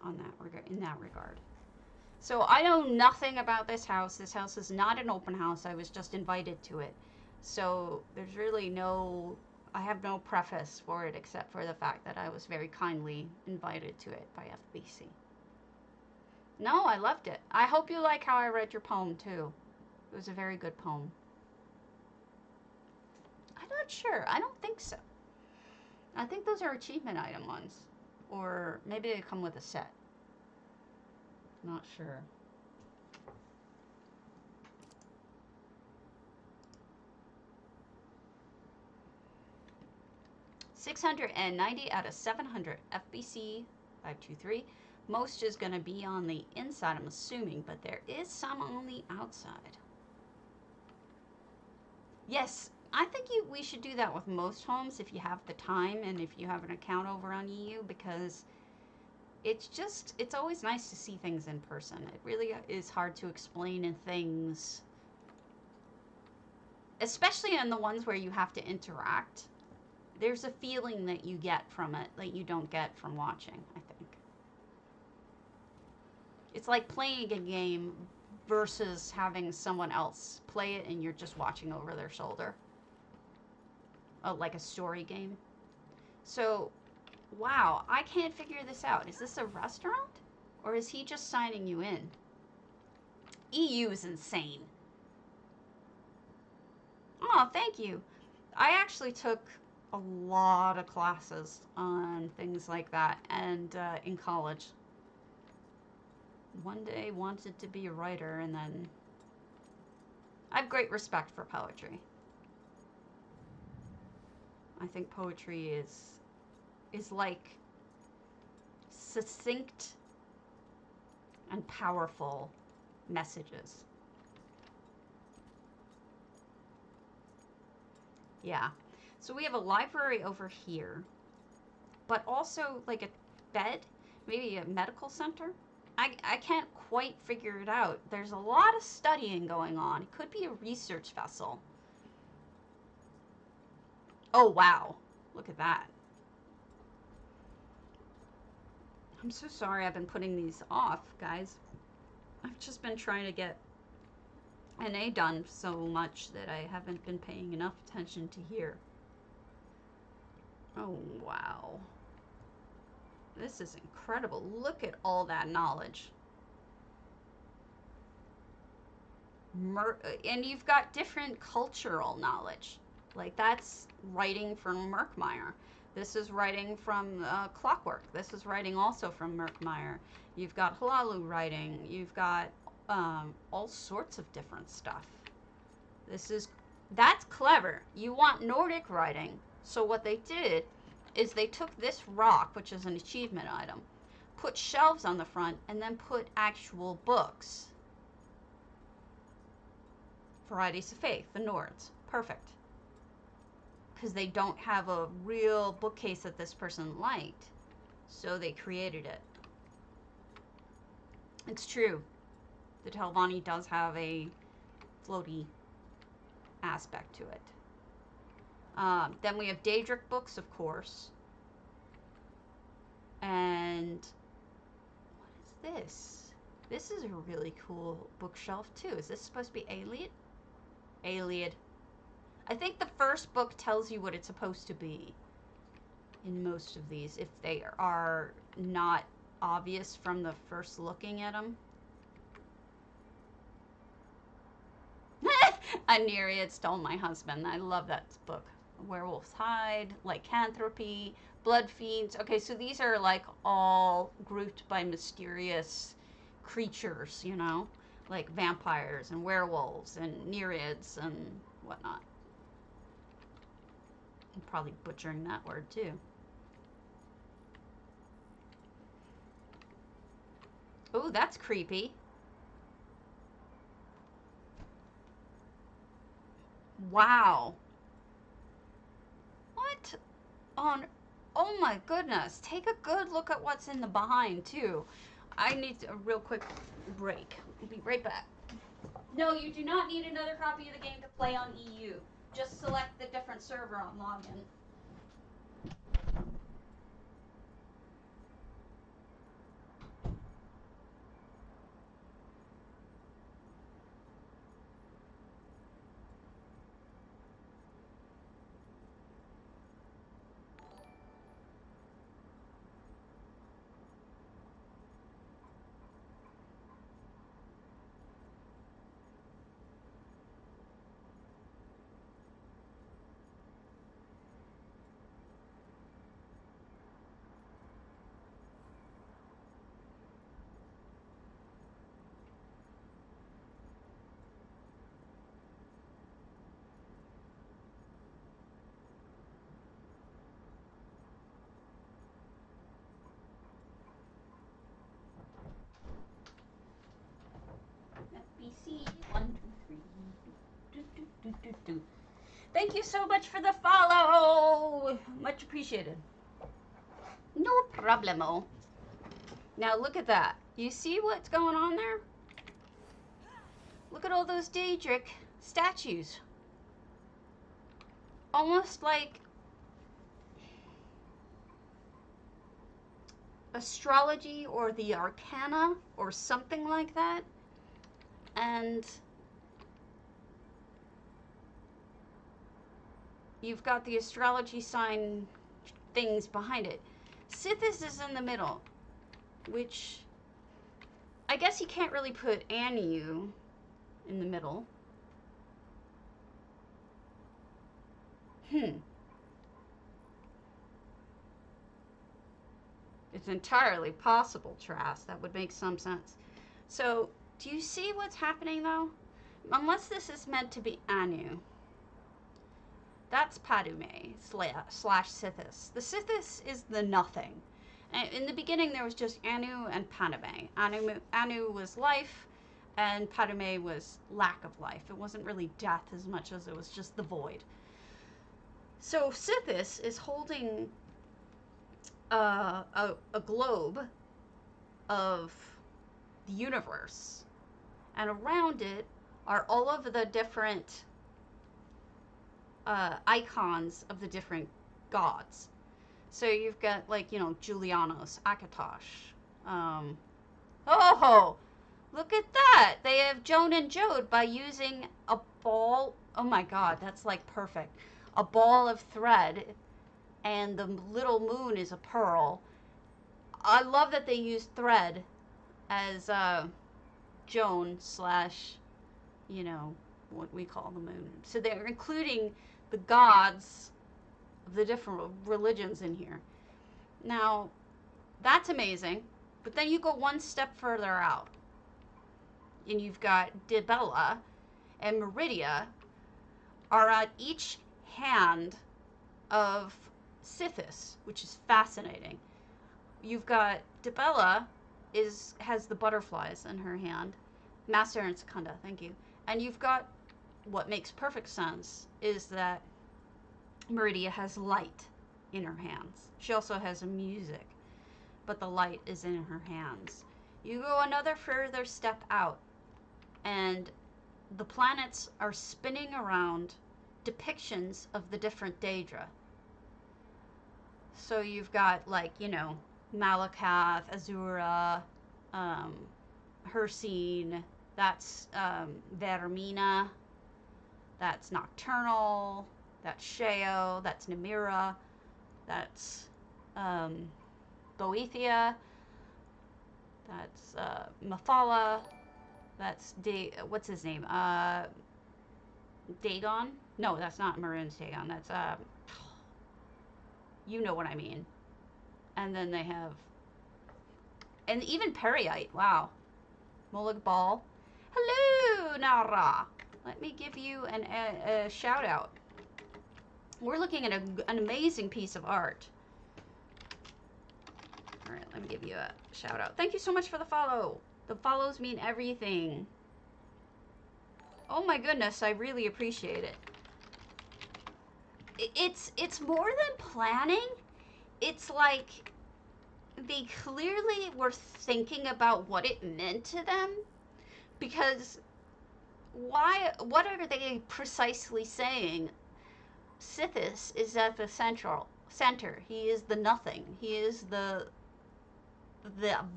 on in that regard. So I know nothing about this house. This house is not an open house. I was just invited to it. So there's really I have no preface for it except for the fact that I was very kindly invited to it by FBC. No, I loved it. I hope you like how I read your poem too. It was a very good poem. I'm not sure. I don't think so. I think those are achievement item ones. Or maybe they come with a set. Not sure. $690 out of 700. FBC 523. Most is going to be on the inside, I'm assuming, but there is some on the outside. Yes, I think we should do that with most homes if you have the time and if you have an account over on EU, because it's always nice to see things in person. It really is hard to explain in things, especially in the ones where you have to interact. There's a feeling that you get from it that you don't get from watching, I think. It's like playing a game versus having someone else play it and you're just watching over their shoulder. Oh, like a story game. So, wow, I can't figure this out. Is this a restaurant? Or is he just signing you in? EU is insane. Oh, thank you. I actually took a lot of classes on things like that and in college. One day wanted to be a writer, and then I have great respect for poetry. I think poetry is like succinct and powerful messages. Yeah. So we have a library over here, but also like a bed, maybe a medical center. I can't quite figure it out. There's a lot of studying going on. It could be a research vessel. Oh, wow. Look at that. I'm so sorry I've been putting these off, guys. I've just been trying to get NA done so much that I haven't been paying enough attention to here. Oh, wow. This is incredible. Look at all that knowledge. And you've got different cultural knowledge. Like, that's writing from Merkmeyer. This is writing from Clockwork. This is writing also from Merkmeyer. You've got Halalu writing. You've got all sorts of different stuff. That's clever. You want Nordic writing. So what they did is they took this rock, which is an achievement item, put shelves on the front, and then put actual books. Varieties of Faith, the Nords. Perfect. Because they don't have a real bookcase that this person liked. So they created it. It's true. The Telvanni does have a floaty aspect to it. Then we have Daedric books, of course. And what is this? This is a really cool bookshelf too. Is this supposed to be Aeliad? Aeliad. I think the first book tells you what it's supposed to be in most of these, if they are not obvious from the first looking at them. A Nereid Stole My Husband. I love that book. Werewolf's Hide, Lycanthropy, Blood Fiends. Okay, so these are like all grouped by mysterious creatures, you know? Like vampires and werewolves and Nereids and whatnot. I'm probably butchering that word too. Oh, that's creepy. Wow. What on... Oh my goodness. Take a good look at what's in the behind too. I need a real quick break. I'll be right back. No, you do not need another copy of the game to play on EU. Just select the different server on login. FBC 1, 2, 3. Do. Thank you so much for the follow. Much appreciated. No problemo. Now look at that. You see what's going on there? Look at all those Daedric statues. Almost like astrology or the arcana or something like that. And you've got the astrology sign things behind it. Sithis is in the middle, which I guess you can't really put Anu in the middle. It's entirely possible, Trask. That would make some sense. So, do you see what's happening, though? Unless this is meant to be Anu. That's Padume slash Sithis. The Sithis is the nothing. In the beginning, there was just Anu and Padume. Anu was life, and Padume was lack of life. It wasn't really death as much as it was just the void. So Sithis is holding a globe of the universe, and around it are all of the different icons of the different gods. So you've got, like, you know, Julianos, Akatosh. Oh, look at that! They have Joan and Jode by using a ball. Oh my god, that's like perfect. A ball of thread, and the little moon is a pearl. I love that they use thread as Joan slash, you know, what we call the moon. So they're including the gods of the different religions in here. Now, that's amazing. But then you go one step further out, and you've got Dibella and Meridia are at each hand of Sithis, which is fascinating. You've got Dibella has the butterflies in her hand. Master and Secunda, thank you. And you've got, what makes perfect sense is that Meridia has light in her hands. She also has music, but the light is in her hands. You go another further step out, and the planets are spinning around depictions of the different Daedra. So you've got, like, you know, Malakath, Azura, Hircine, that's Vermina, that's Nocturnal, that's Sheo, that's Namira, that's Boethia, that's Mephala, that's what's his name? Dagon? No, that's not Maroon's Dagon. That's you know what I mean. And then they have, and even Periite. Wow. Molag Bal. Hello, Nara. Let me give you a shout out. We're looking at an amazing piece of art. All right, let me give you a shout out. Thank you so much for the follow. The follows mean everything. Oh my goodness, I really appreciate it. It's more than planning. It's like they clearly were thinking about what it meant to them, because what are they precisely saying? Sithis is at the center. He is the nothing. He is the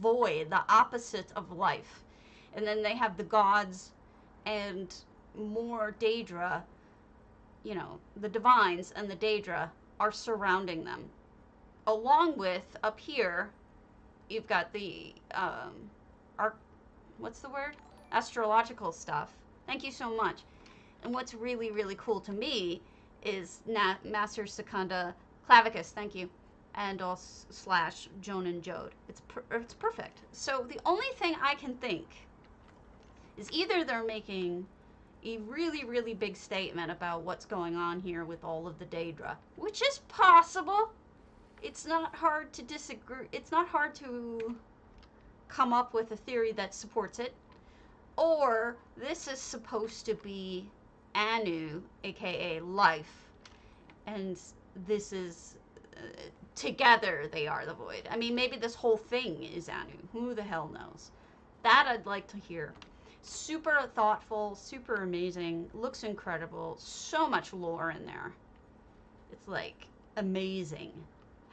void, the opposite of life. And then they have the gods and more Daedra, you know, the divines and the Daedra are surrounding them. Along with, up here, you've got the, what's the word? Astrological stuff. Thank you so much. And what's really, really cool to me is Master Secunda Clavicus, thank you, and also slash Joan and Jode. It's perfect. So the only thing I can think is either they're making a really, really big statement about what's going on here with all of the Daedra, which is possible. It's not hard to disagree. It's not hard to come up with a theory that supports it. Or this is supposed to be Anu, aka life, and this is together they are the void. I mean, maybe this whole thing is Anu. Who the hell knows? That I'd like to hear. Super thoughtful, super amazing, looks incredible, so much lore in there. It's like amazing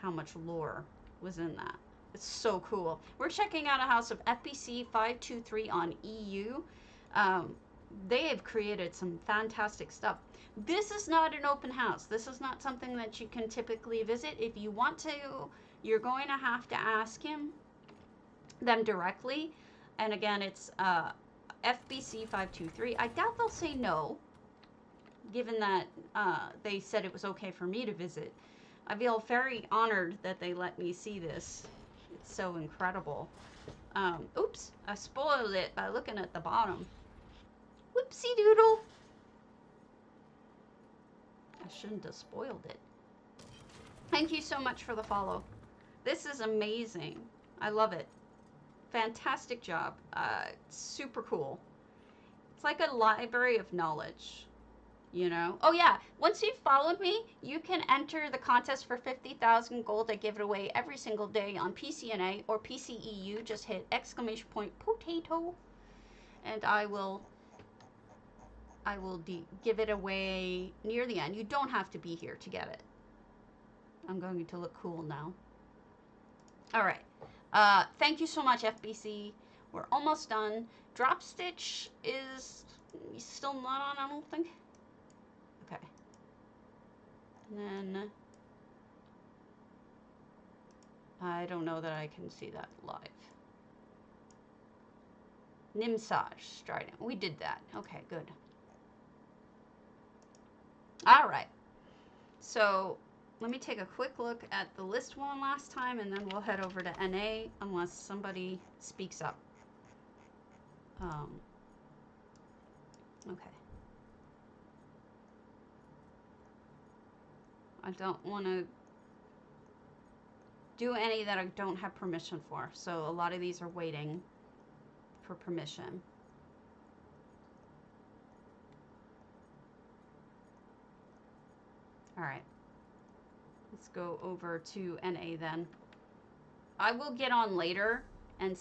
how much lore was in that. It's so cool. We're checking out a house of FBC 523 on EU. They have created some fantastic stuff. This is not an open house. This is not something that you can typically visit. If you want to, you're going to have to ask them directly. And again, it's FBC 523. I doubt they'll say no, given that they said it was okay for me to visit. I feel very honored that they let me see this. It's so incredible. Oops, I spoiled it by looking at the bottom. Whoopsie doodle. I shouldn't have spoiled it. Thank you so much for the follow. This is amazing. I love it. Fantastic job. Super cool. It's like a library of knowledge, you know? Oh yeah, once you've followed me, you can enter the contest for 50,000 gold. I give it away every single day on PCNA or PCEU. Just hit !potato, and I will I will give it away near the end. You don't have to be here to get it. I'm going to look cool now. All right. Thank you so much, FBC. We're almost done. Drop stitch is still not on, I don't think. Okay. And then I don't know that I can see that live. Nimsage, strident. We did that. Okay, good. All right. So let me take a quick look at the list one last time, and then we'll head over to NA unless somebody speaks up. Okay. I don't want to do any that I don't have permission for. So a lot of these are waiting for permission. All right. Let's go over to NA then. I will get on later and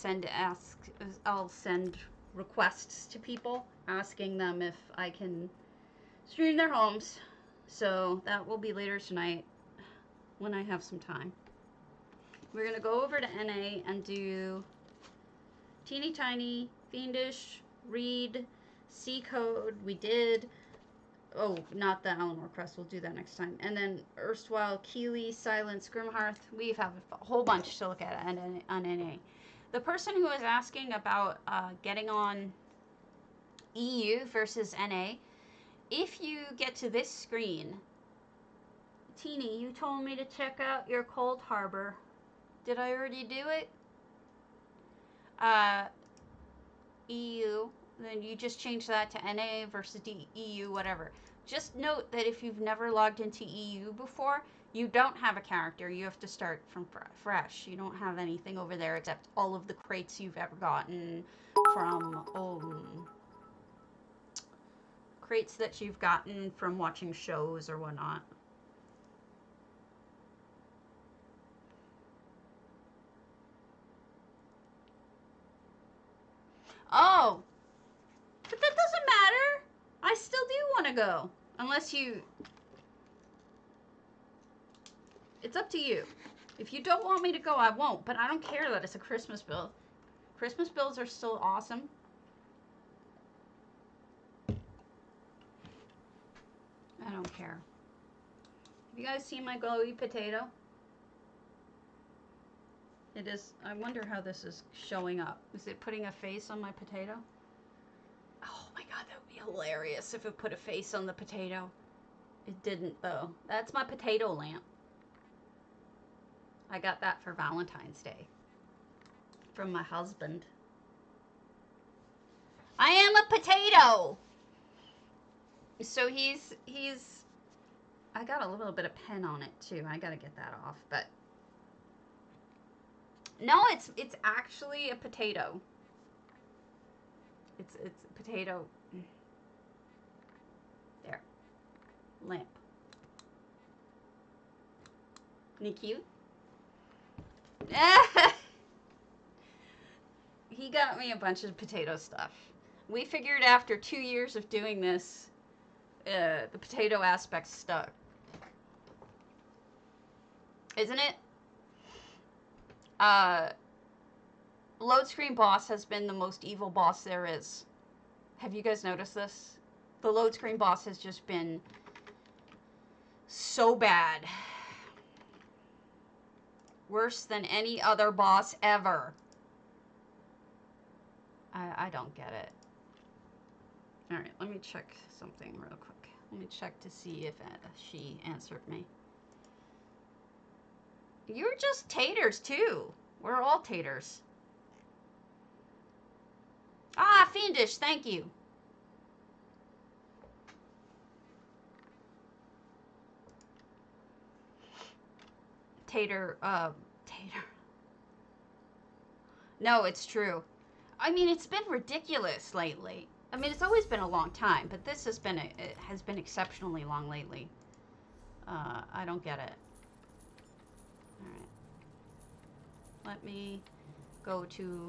I'll send requests to people asking them if I can stream their homes. So that will be later tonight when I have some time. We're going to go over to NA and do Teeny Tiny, Fiendish, Read, C Code. We did. Oh, not the Eleanor Crest. We'll do that next time. And then erstwhile, Keeley, Psylence, Grymhearth. We have a whole bunch to look at on NA. The person who was asking about getting on EU versus NA, if you get to this screen, Teeny, you told me to check out your Coldharbour. Did I already do it? EU, then you just change that to NA versus EU, whatever. Just note that if you've never logged into EU before, you don't have a character. You have to start from fresh. You don't have anything over there except all of the crates you've ever gotten from crates that you've gotten from watching shows or whatnot. Oh, but that doesn't matter. I still do want to go. Unless you... It's up to you. If you don't want me to go, I won't. But I don't care that it's a Christmas build. Christmas builds are still awesome. I don't care. Have you guys seen my glowy potato? It is... I wonder how this is showing up. Is it putting a face on my potato? Oh my god, that would be hilarious if it put a face on the potato. It didn't, though. That's my potato lamp. I got that for Valentine's Day. From my husband. I am a potato! So he's... I got a little bit of pen on it, too. I gotta get that off, but... No, it's actually a potato. It's a potato. There. Lamp. Isn't he cute? He got me a bunch of potato stuff. We figured after 2 years of doing this, the potato aspect stuck. Isn't it? Load screen boss has been the most evil boss there is. Have you guys noticed this? The load screen boss has just been so bad. Worse than any other boss ever. I don't get it. Alright, let me check something real quick. Let me check to see if she answered me. You're just taters, too. We're all taters. Ah, Fiendish, thank you. Tater. No, it's true. I mean, it's been ridiculous lately. I mean, it's always been a long time, but this has been it has been exceptionally long lately. I don't get it. All right. Let me go to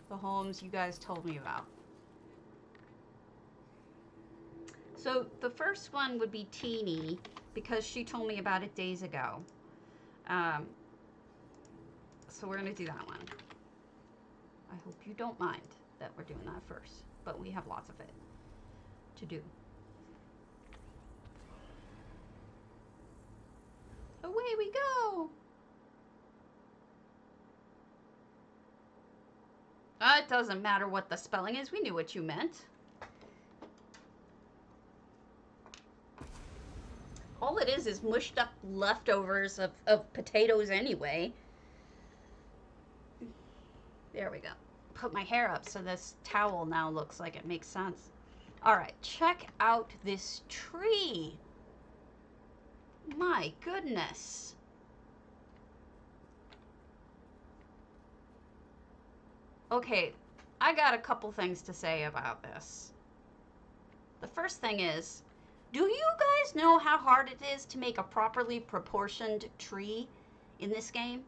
the homes you guys told me about. So the first one would be Teeny, because she told me about it days ago. So we're going to do that one. I hope you don't mind that we're doing that first, but we have lots of it to do. Away we go! It doesn't matter what the spelling is. We knew what you meant. All it is mushed up leftovers of potatoes anyway. There we go. Put my hair up so this towel now looks like it makes sense. All right, check out this tree. My goodness. Okay, I got a couple things to say about this. The first thing is, do you guys know how hard it is to make a properly proportioned tree in this game?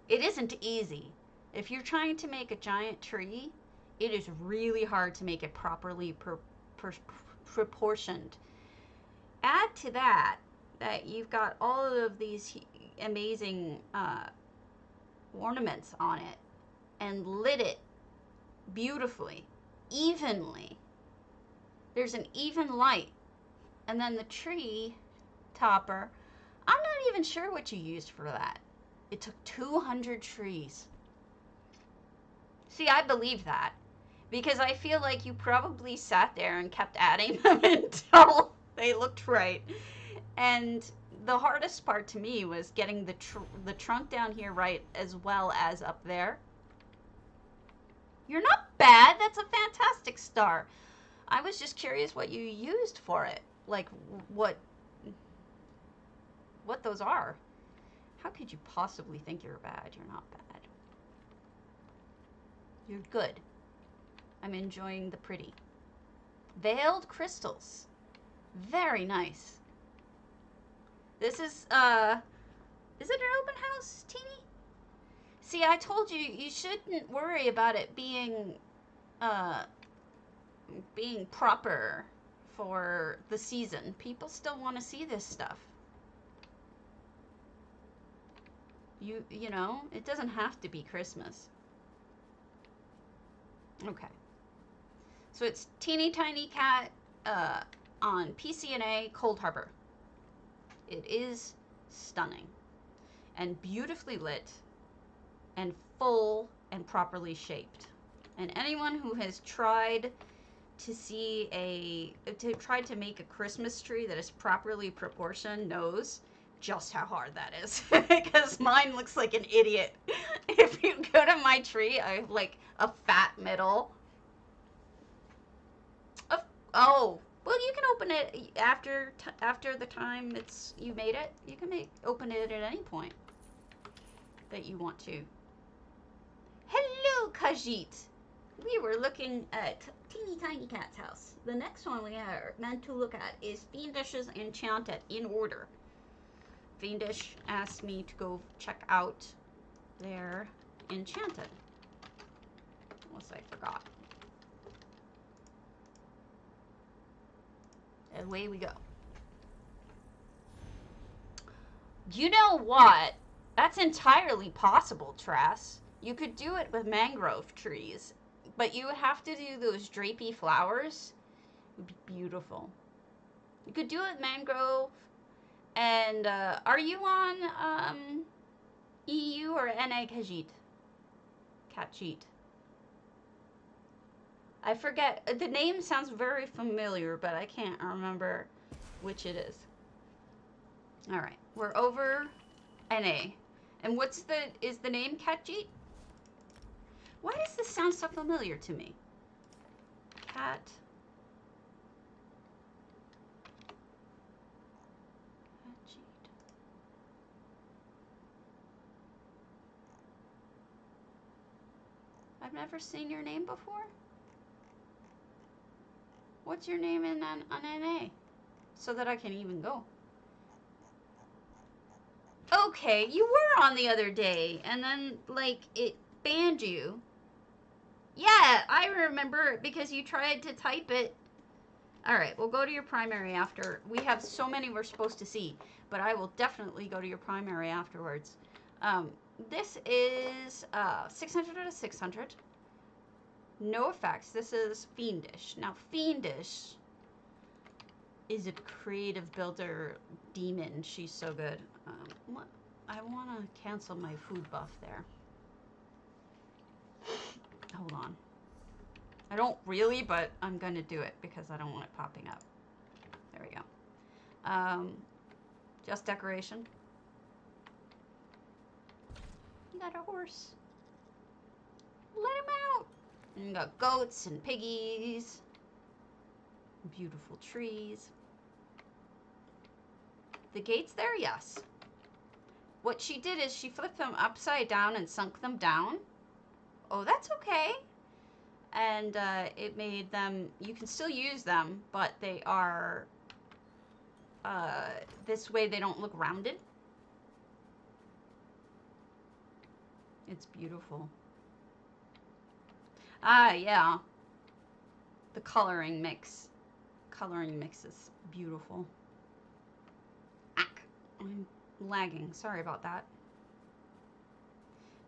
It isn't easy. If you're trying to make a giant tree, it is really hard to make it properly proportioned. Add to that you've got all of these amazing ornaments on it and lit it beautifully, evenly. There's an even light. And then the tree topper, I'm not even sure what you used for that. It took 200 trees. See, I believe that, because I feel like you probably sat there and kept adding them until they looked right. And the hardest part to me was getting the trunk down here right, as well as up there. You're not bad. That's a fantastic star. I was just curious what you used for it. Like, what those are. How could you possibly think you're bad? You're not bad. You're good. I'm enjoying the pretty. Veiled crystals. Very nice. This is it an open house, Teeny? See, I told you, you shouldn't worry about it being proper for the season. People still want to see this stuff. You know, it doesn't have to be Christmas. Okay. So it's teenytinycat on PCNA Coldharbour. It is stunning and beautifully lit and full and properly shaped. And anyone who has tried to make a Christmas tree that is properly proportioned knows just how hard that is. Because mine looks like an idiot. If you go to my tree, I have like a fat middle. Oh, well, you can open it after the time you made it. You can open it at any point that you want to. Hello, Kajit. We were looking at teenytinycat's house. The next one we are meant to look at is Fiendish's Enchanted, in order. Fiendish asked me to go check out their Enchanted. Unless I forgot. Away we go. You know what? That's entirely possible, Trass. You could do it with mangrove trees, but you would have to do those drapey flowers. It would be beautiful. You could do it with mangrove. And are you on EU or NA Kajit? Kajit. I forget. The name sounds very familiar, but I can't remember which it is. All right, we're over NA. And is the name Kajit? Why does this sound so familiar to me? Cat. Kajit. I've never seen your name before. What's your name on NA? So that I can even go. Okay, you were on the other day, and then, like, it banned you. Yeah, I remember it because you tried to type it All right, we'll go to your primary after. We have so many we're supposed to see, but I will definitely go to your primary afterwards. This is 600 out of 600. No effects. This is Fiendish. Now, Fiendish is a creative builder demon. She's so good. I want to cancel my food buff there. Hold on. I don't really, but I'm going to do it because I don't want it popping up. There we go. Just decoration. You got a horse. Let him out. And you got goats and piggies. Beautiful trees. The gates there? Yes. What she did is she flipped them upside down and sunk them down. Oh, that's okay. And it made them, you can still use them, but they are, this way they don't look rounded. It's beautiful. Ah, yeah. The coloring mix is beautiful. I'm lagging. Sorry about that.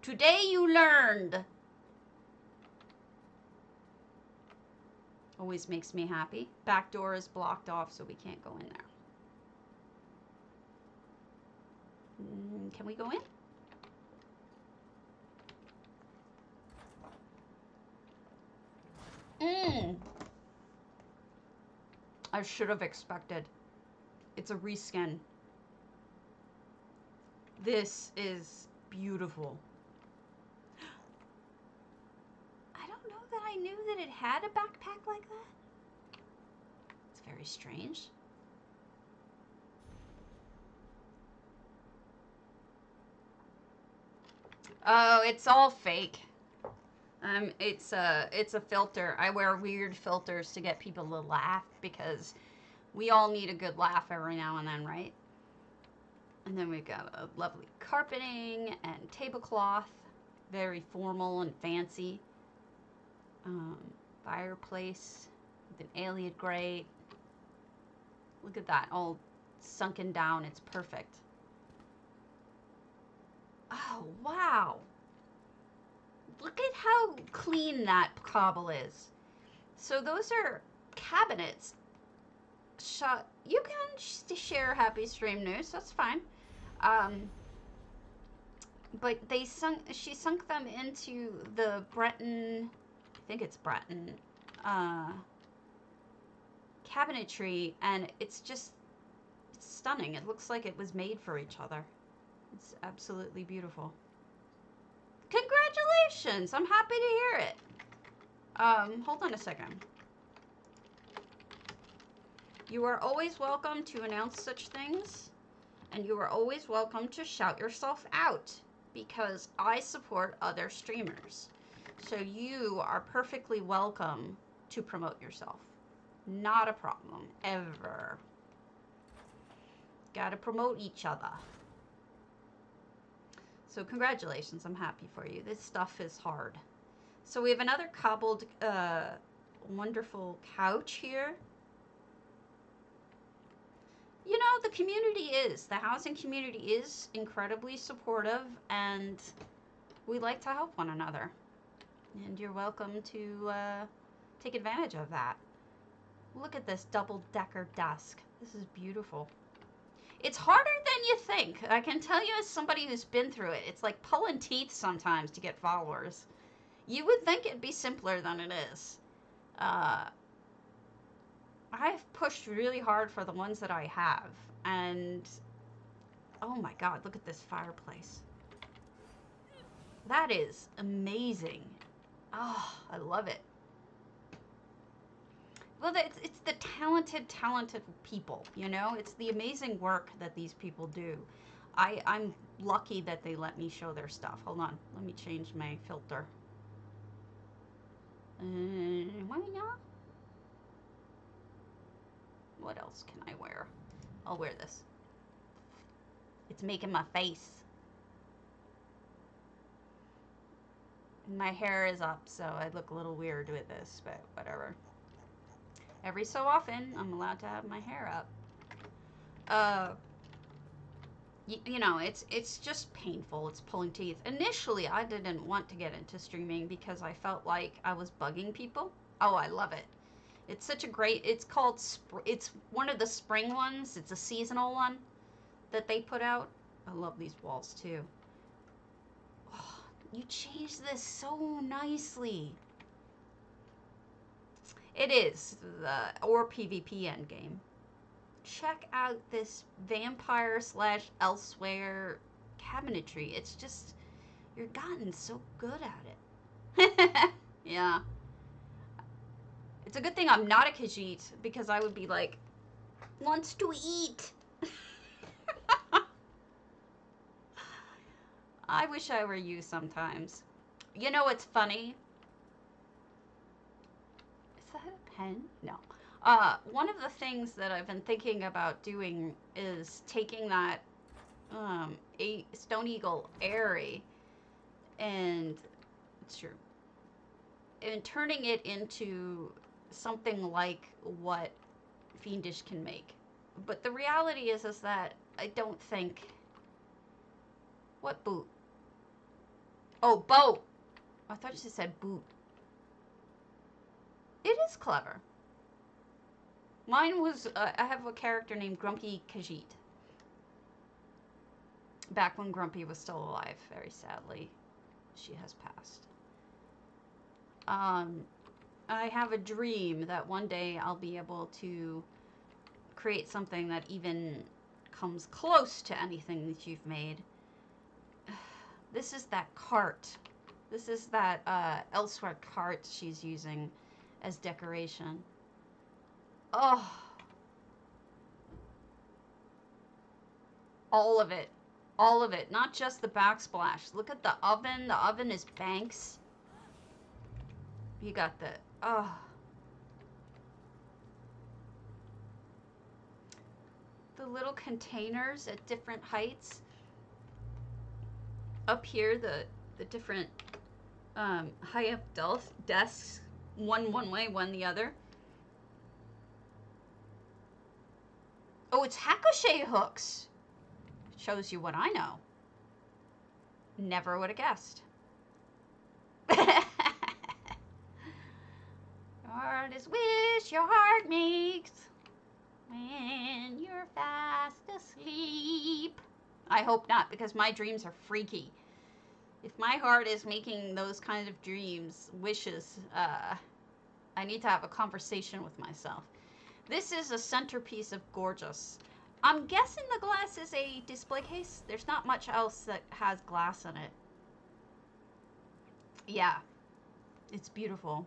Today you learned. Always makes me happy. Back door is blocked off, so we can't go in there. Can we go in? I should have expected. It's a reskin. This is beautiful. I don't know that I knew that it had a backpack like that. It's very strange. Oh, it's all fake. It's a filter. I wear weird filters to get people to laugh because we all need a good laugh every now and then, right? And then we've got a lovely carpeting and tablecloth, very formal and fancy. Fireplace with an alien grate. Look at that, all sunken down. It's perfect. Oh, wow. Look at how clean that cobble is. So those are cabinets. You can share happy stream news. That's fine. But she sunk them into the Breton, I think it's Breton, cabinetry, and it's stunning. It looks like it was made for each other. It's absolutely beautiful. Congratulations! I'm happy to hear it. Hold on a second. You are always welcome to announce such things, and you are always welcome to shout yourself out, because I support other streamers. So you are perfectly welcome to promote yourself. Not a problem, ever. Gotta promote each other. So congratulations, I'm happy for you. This stuff is hard. So we have another cobbled, wonderful couch here. You know, the housing community is incredibly supportive, and we like to help one another. And you're welcome to take advantage of that. Look at this double-decker desk. This is beautiful. It's harder than you think. I can tell you as somebody who's been through it. It's like pulling teeth sometimes to get followers. You would think it'd be simpler than it is. I've pushed really hard for the ones that I have. And, oh my God, look at this fireplace. That is amazing. Oh, I love it. Well, it's the talented people, you know? It's the amazing work that these people do. I'm lucky that they let me show their stuff. Hold on. Let me change my filter. Why not? What else can I wear? I'll wear this. It's making my face. My hair is up, so I look a little weird with this, but whatever. Every so often, I'm allowed to have my hair up. You know, it's just painful. It's pulling teeth. Initially, I didn't want to get into streaming because I felt like I was bugging people. Oh, I love it. It's such a great, it's called, it's one of the spring ones. It's a seasonal one that they put out. I love these walls too. Oh, you changed this so nicely. It is the or PvP endgame. Check out this vampire / elsewhere cabinetry. It's just, you're gotten so good at it. Yeah. It's a good thing I'm not a Khajiit, because I would be like, wants to eat. I wish I were you sometimes. You know what's funny? Is that a pen? No. One of the things that I've been thinking about doing is taking that a Stone Eagle Airy, and it's true, and turning it into something like what Fiendish can make. But the reality is that I don't think. What boot? Oh, boat. I thought you said boot. It is clever. Mine was, I have a character named Grumpy Khajiit. Back when Grumpy was still alive, very sadly. She has passed. I have a dream that one day I'll be able to create something that even comes close to anything that you've made. This is that cart. This is that elsewhere cart she's using as decoration. Oh. All of it. All of it. Not just the backsplash. Look at the oven. The oven is Banks. You got the... Oh. The little containers at different heights. Up here, the different high up desks. One way, one the other. Oh, it's Hackochet hooks. Shows you what I know. Never would have guessed. Your hardest wish your heart makes when you're fast asleep. I hope not, because my dreams are freaky. If my heart is making those kind of dreams, wishes, I need to have a conversation with myself. This is a centerpiece of gorgeous. I'm guessing the glass is a display case. There's not much else that has glass in it. Yeah, it's beautiful.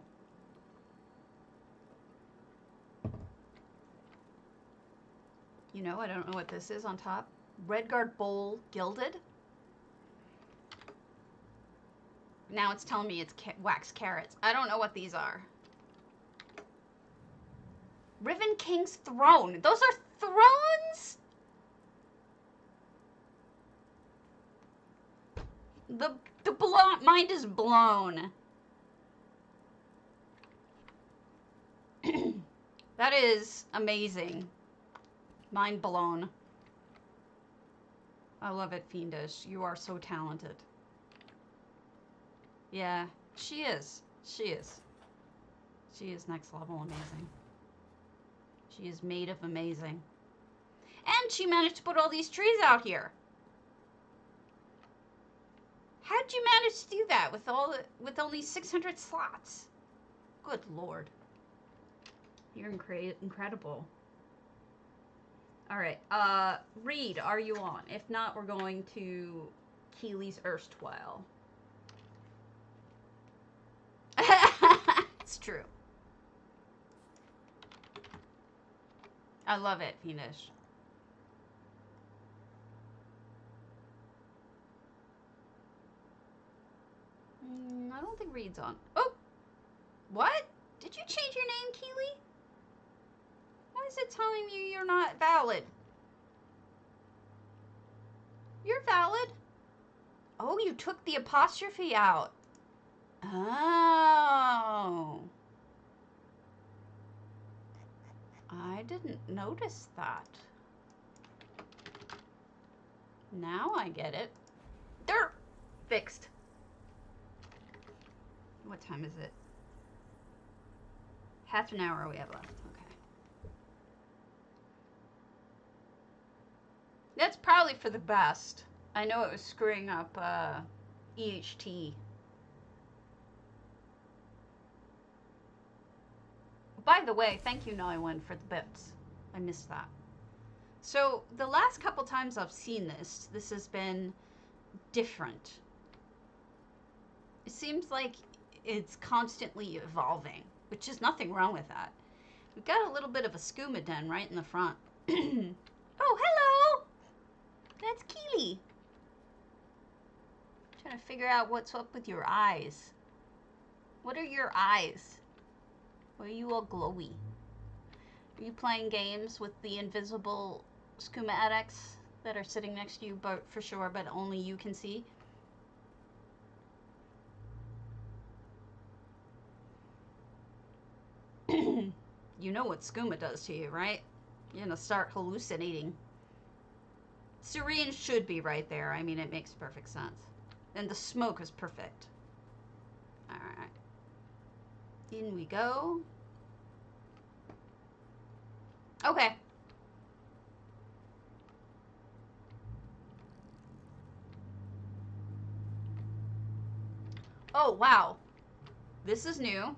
You know, I don't know what this is on top. Redguard Bowl Gilded. Now it's telling me it's wax carrots. I don't know what these are. Riven King's Throne. Those are thrones? The mind is blown. That is amazing. Mind blown. I love it, Fiendish. You are so talented. Yeah, she is. She is. She is next level amazing. She is made of amazing. And she managed to put all these trees out here. How'd you manage to do that with only 600 slots? Good Lord. You're incredible. All right. Reed, are you on? If not, we're going to Keely's Erstwhile. It's true. I love it, Fiendish. I don't think Reed's on. Oh! What? Did you change your name, Keely? Why is it telling you you're not valid? You're valid. Oh, you took the apostrophe out. Oh. I didn't notice that. Now I get it. There! Fixed. What time is it? Half an hour we have left. Okay. That's probably for the best. I know it was screwing up EHT. By the way, thank you, Nollywood, for the bits. I missed that. So the last couple times I've seen this has been different. It seems like it's constantly evolving, which is nothing wrong with that. We've got a little bit of a skooma den right in the front. Oh, hello! That's Keely. Trying to figure out what's up with your eyes. What are your eyes? Why are you all glowy? Are you playing games with the invisible skooma addicts that are sitting next to you, but for sure, but only you can see? You know what skooma does to you, right? You're gonna start hallucinating. Serene should be right there. I mean, it makes perfect sense. And the smoke is perfect. Alright. In we go. Okay. Oh, wow. This is new.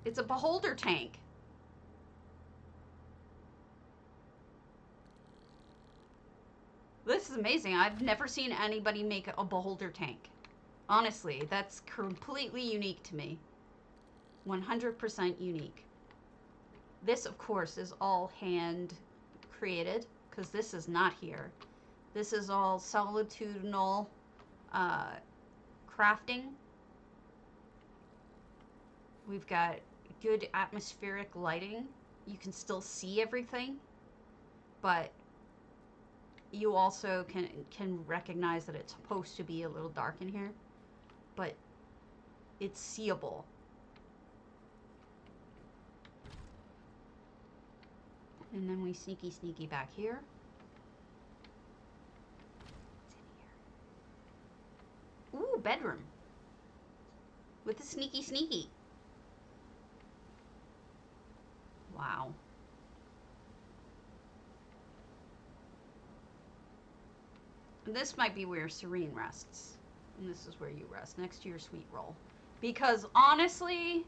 It's a beholder tank. This is amazing. I've never seen anybody make a beholder tank. Honestly, that's completely unique to me. 100% unique. This, of course, is all hand created, because this is not here. This is all solitudinal crafting. We've got good atmospheric lighting. You can still see everything, but you also can recognize that it's supposed to be a little dark in here, but it's seeable. And then we sneaky back here. What's in here? Ooh, bedroom. With a sneaky. Wow. This might be where Serene rests. And this is where you rest, next to your sweet roll. Because honestly,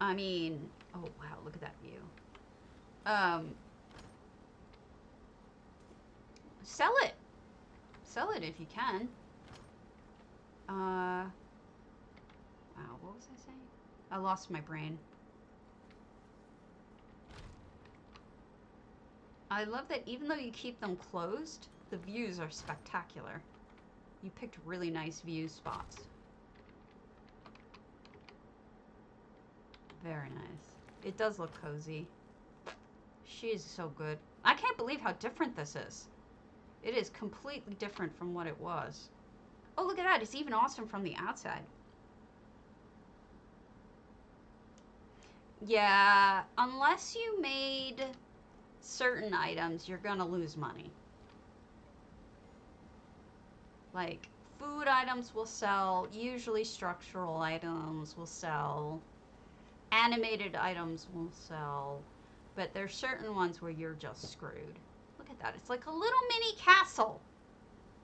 I mean, oh wow, look at that view. Sell it. Sell it if you can. Wow, what was I saying? I lost my brain. I love that even though you keep them closed, the views are spectacular. You picked really nice view spots. Very nice. It does look cozy. She is so good. I can't believe how different this is. It is completely different from what it was. Oh, look at that. It's even awesome from the outside. Yeah, unless you made certain items, you're gonna lose money. Like, food items will sell, usually structural items will sell, animated items will sell, but there's certain ones where you're just screwed. Look at that. It's like a little mini castle.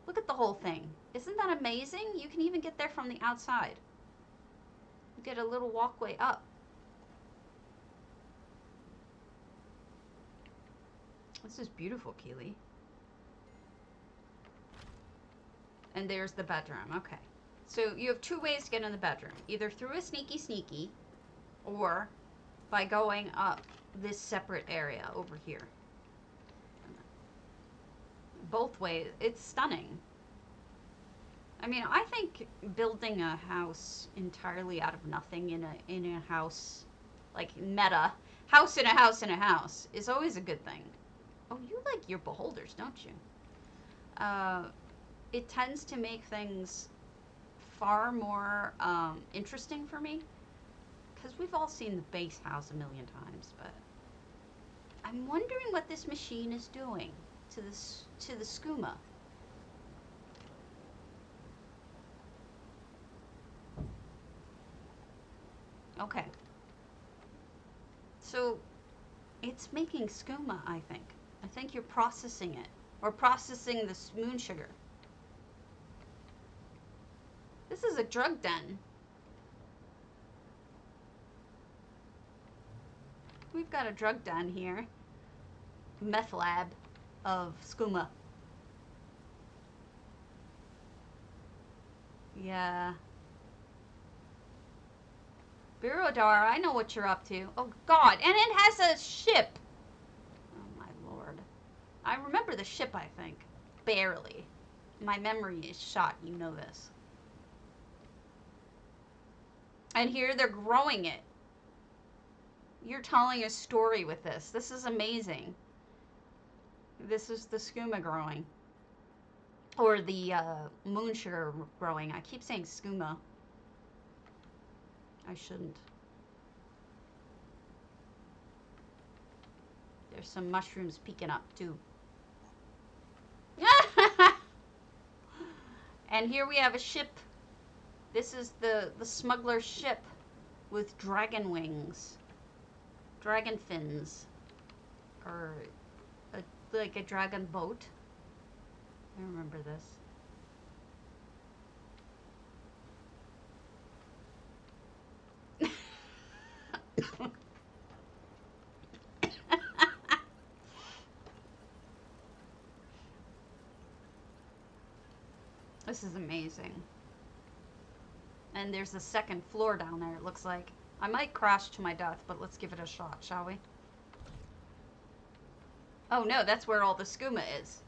Look at the whole thing. Isn't that amazing? You can even get there from the outside. You get a little walkway up. This is beautiful, Keely. And there's the bedroom. Okay. So you have two ways to get in the bedroom. Either through a sneaky, or by going up this separate area over here. Both ways. It's stunning. I mean, I think building a house entirely out of nothing in a house, like meta, house in a house in a house, is always a good thing. Oh, you like your beholders, don't you? It tends to make things far more interesting for me, because we've all seen the base house a million times, but I'm wondering what this machine is doing to the skooma. Okay. So it's making skooma, I think. I think you're processing it. Or processing the moon sugar. This is a drug den. We've got a drug den here. Meth lab of skooma. Yeah. Birodar, I know what you're up to. Oh god, and it has a ship. Oh my lord. I remember the ship, I think. Barely. My memory is shot, you know this. And here they're growing it. You're telling a story with this. This is amazing. This is the skooma growing. Or the moon sugar growing. I keep saying skooma. I shouldn't. There's some mushrooms peeking up too. And here we have a ship. This is the smuggler's ship with dragon wings. Dragon fins. Or like a dragon boat. I remember this. This is amazing. And there's a second floor down there, it looks like. I might crash to my death, but let's give it a shot, shall we? Oh no, that's where all the skooma is.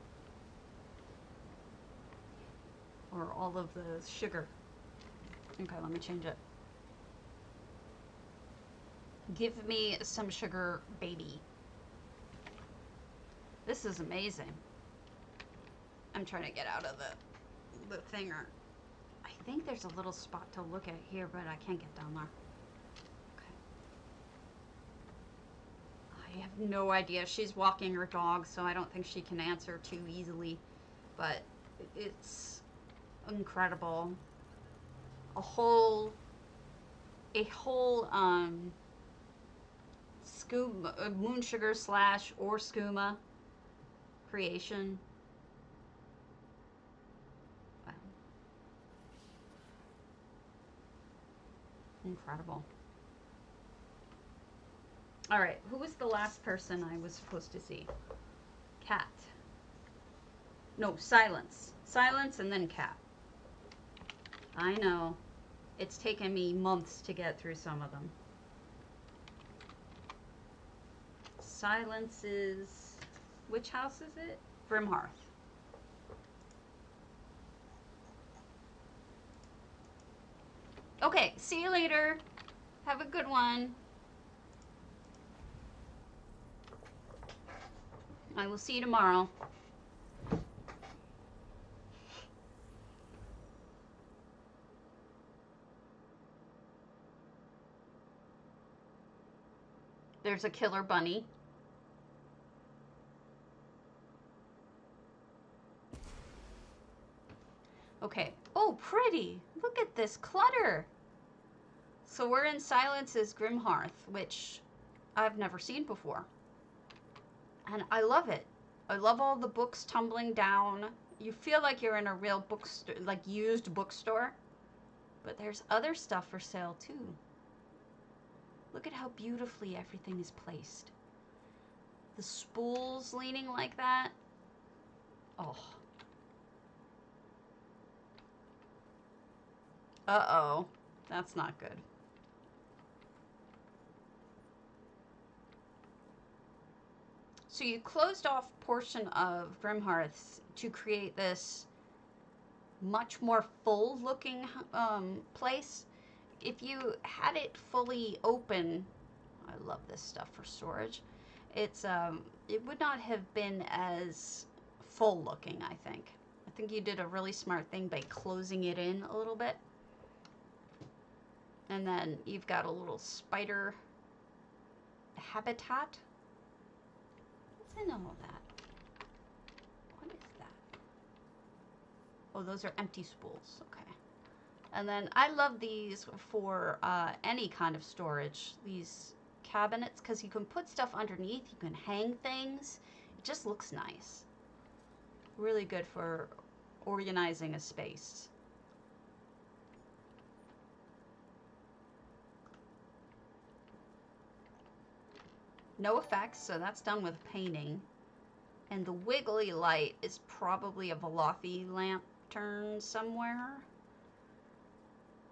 Or all of the sugar. Okay, let me change it. Give me some sugar, baby. This is amazing. I'm trying to get out of the thinger. I think there's a little spot to look at here, but I can't get down there. Okay. I have no idea. She's walking her dog, so I don't think she can answer too easily. But it's incredible. A whole skooma, moon sugar / or skooma creation. Wow. Incredible. All right, who was the last person I was supposed to see? Cat. No, silence. Silence and then cat. I know. It's taken me months to get through some of them. Silence is... Which house is it? Grymhearth. Okay, see you later. Have a good one. I will see you tomorrow. There's a killer bunny. Okay. Oh, pretty. Look at this clutter. So we're in Silence's Grymhearth, which I've never seen before. And I love it. I love all the books tumbling down. You feel like you're in a real bookstore, like used bookstore. But there's other stuff for sale too. Look at how beautifully everything is placed. The spools leaning like that. Oh. Uh-oh. That's not good. So you closed off portion of Grymhearth to create this much more full looking place. If you had it fully open, I love this stuff for storage. It's it would not have been as full looking, I think. I think you did a really smart thing by closing it in a little bit. And then you've got a little spider habitat. What's in all that? What is that? Oh, those are empty spools. Okay. And then I love these for any kind of storage. These cabinets, because you can put stuff underneath. You can hang things. It just looks nice. Really good for organizing a space. No effects, so that's done with painting. And the wiggly light is probably a velothi lantern somewhere.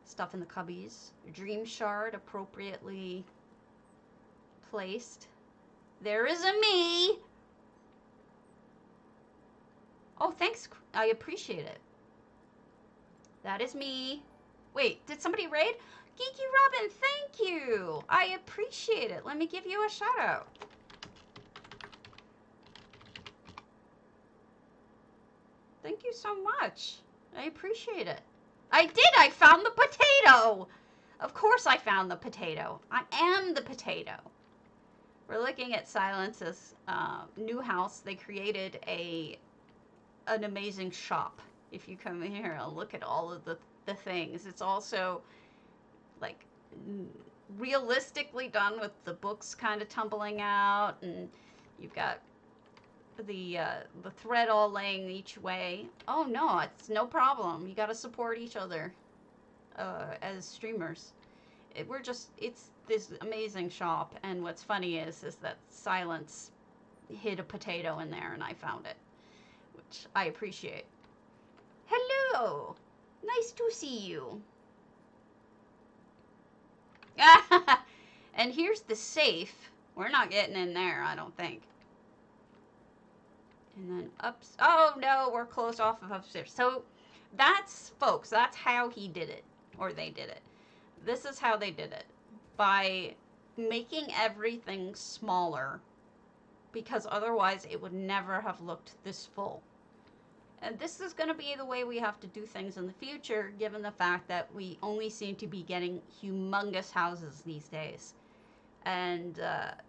Stuff in the cubbies. Dream shard appropriately placed. There is a me! Oh, thanks. I appreciate it. That is me. Wait, did somebody raid? Geeky Robin, thank you. I appreciate it. Let me give you a shout out. Thank you so much. I appreciate it. I did. I found the potato. Of course I found the potato. I am the potato. We're looking at Silence's new house. They created an amazing shop. If you come in here and look at all of the things, it's also like realistically done with the books kind of tumbling out, and you've got the thread all laying each way. Oh no, it's no problem. You got to support each other as streamers. It's this amazing shop, and what's funny is that Silence hid a potato in there, and I found it, which I appreciate. Hello, nice to see you. And here's the safe. We're not getting in there, I don't think. And then oh no, we're closed off of upstairs. So that's, folks, that's how he did it, or they did it. This is how they did it, by making everything smaller, because otherwise it would never have looked this full. And this is going to be the way we have to do things in the future, given the fact that we only seem to be getting humongous houses these days. And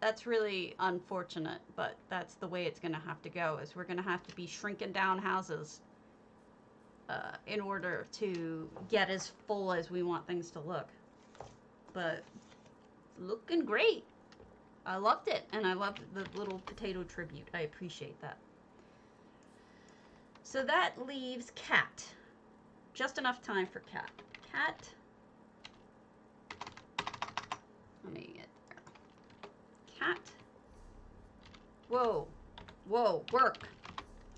that's really unfortunate, but that's the way it's going to have to go, is we're going to have to be shrinking down houses in order to get as full as we want things to look. But looking great. I loved it, and I loved the little potato tribute. I appreciate that. So that leaves Cat. Just enough time for Cat. Cat. Let me get there. Cat. Whoa. Whoa, work.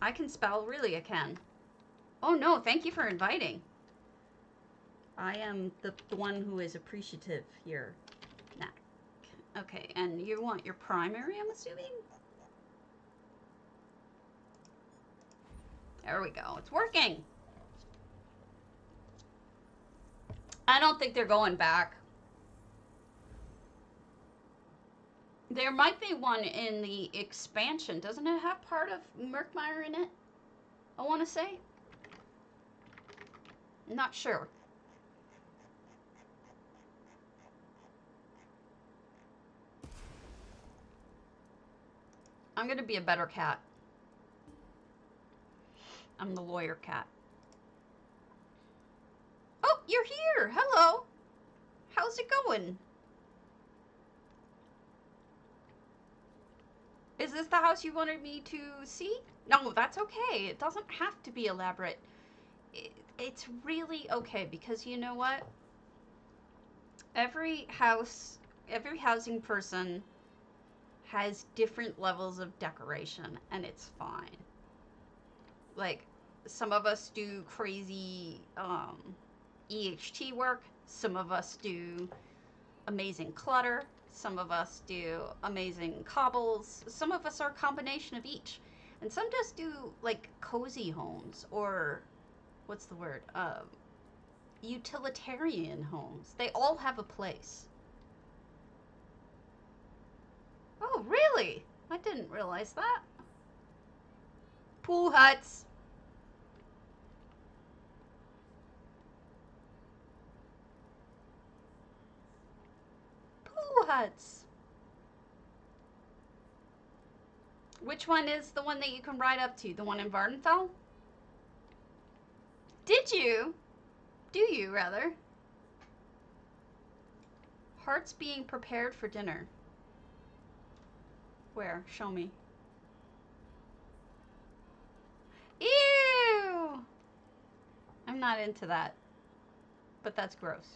I can spell, really I can. Oh no, thank you for inviting. I am the one who is appreciative here. Nah. Okay, and you want your primary, I'm assuming? There we go. It's working. I don't think they're going back. There might be one in the expansion. Doesn't it have part of Murkmire in it? I want to say. Not sure. I'm going to be a better cat. I'm the lawyer cat. Oh, you're here. Hello. How's it going? Is this the house you wanted me to see? No, that's okay. It doesn't have to be elaborate. It's really okay, because you know what? Every housing person has different levels of decoration, and it's fine. Like, some of us do crazy EHT work. Some of us do amazing clutter. Some of us do amazing cobbles. Some of us are a combination of each. And some just do, like, cozy homes, or, what's the word? Utilitarian homes. They all have a place. Oh, really? I didn't realize that. Pool huts. huts. Which one is the one that you can ride up to? The one in Vardenfell? Did you? Do you, rather? Hearts being prepared for dinner. Where? Show me. Ew! I'm not into that. But that's gross.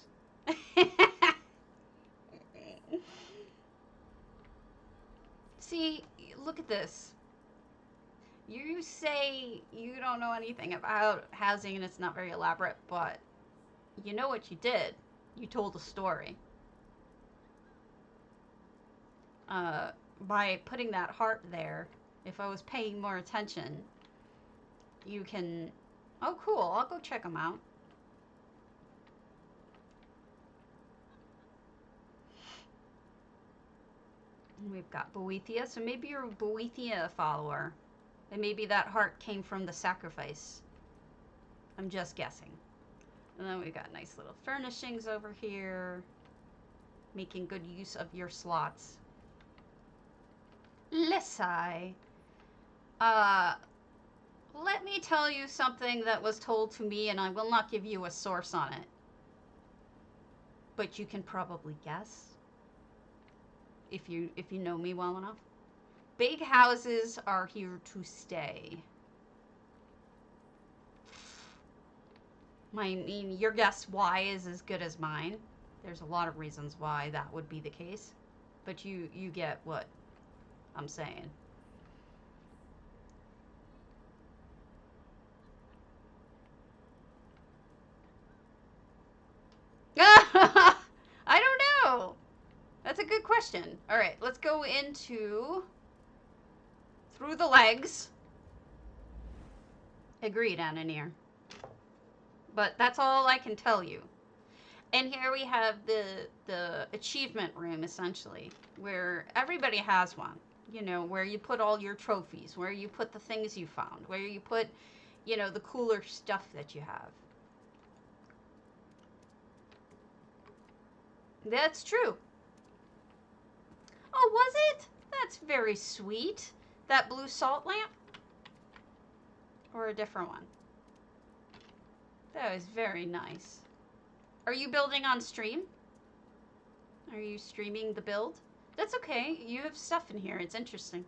See, look at this. You say you don't know anything about housing and it's not very elaborate, but you know what you did. You told a story. By putting that heart there, if I was paying more attention, you can... Oh, cool. I'll go check them out. We've got Boethia, so maybe you're a Boethia follower. And maybe that heart came from the sacrifice. I'm just guessing. And then we've got nice little furnishings over here. Making good use of your slots. Lesai. Let me tell you something that was told to me, and I will not give you a source on it. But you can probably guess. If you know me well enough. Big houses are here to stay. I mean, your guess why is as good as mine. There's a lot of reasons why that would be the case. But you get what I'm saying. I don't know. That's a good question. All right, let's go into through the legs. Agreed, Ananir. But that's all I can tell you. And here we have the achievement room, essentially, where everybody has one. You know, where you put all your trophies, where you put the things you found, where you put, you know, the cooler stuff that you have. That's true. Oh, was it? That's very sweet. That blue salt lamp? Or a different one? That was very nice. Are you building on stream? Are you streaming the build? That's okay. You have stuff in here. It's interesting.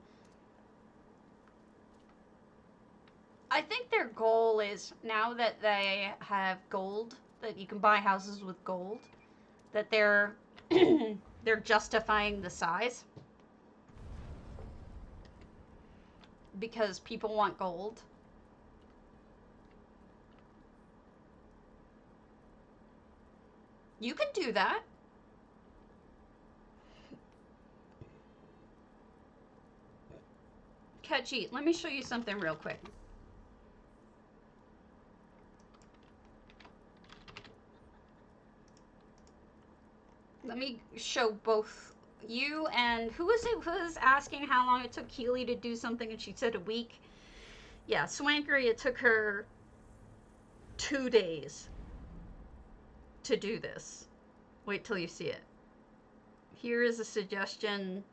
I think their goal is, now that they have gold, that you can buy houses with gold, that they're they're justifying the size. Because people want gold. You can do that. Khajiit, let me show you something real quick. Let me show both you and who was it who was asking how long it took Keely to do something, and she said a week. Yeah, Swankery, it took her 2 days to do this. Wait till you see it. Here is a suggestion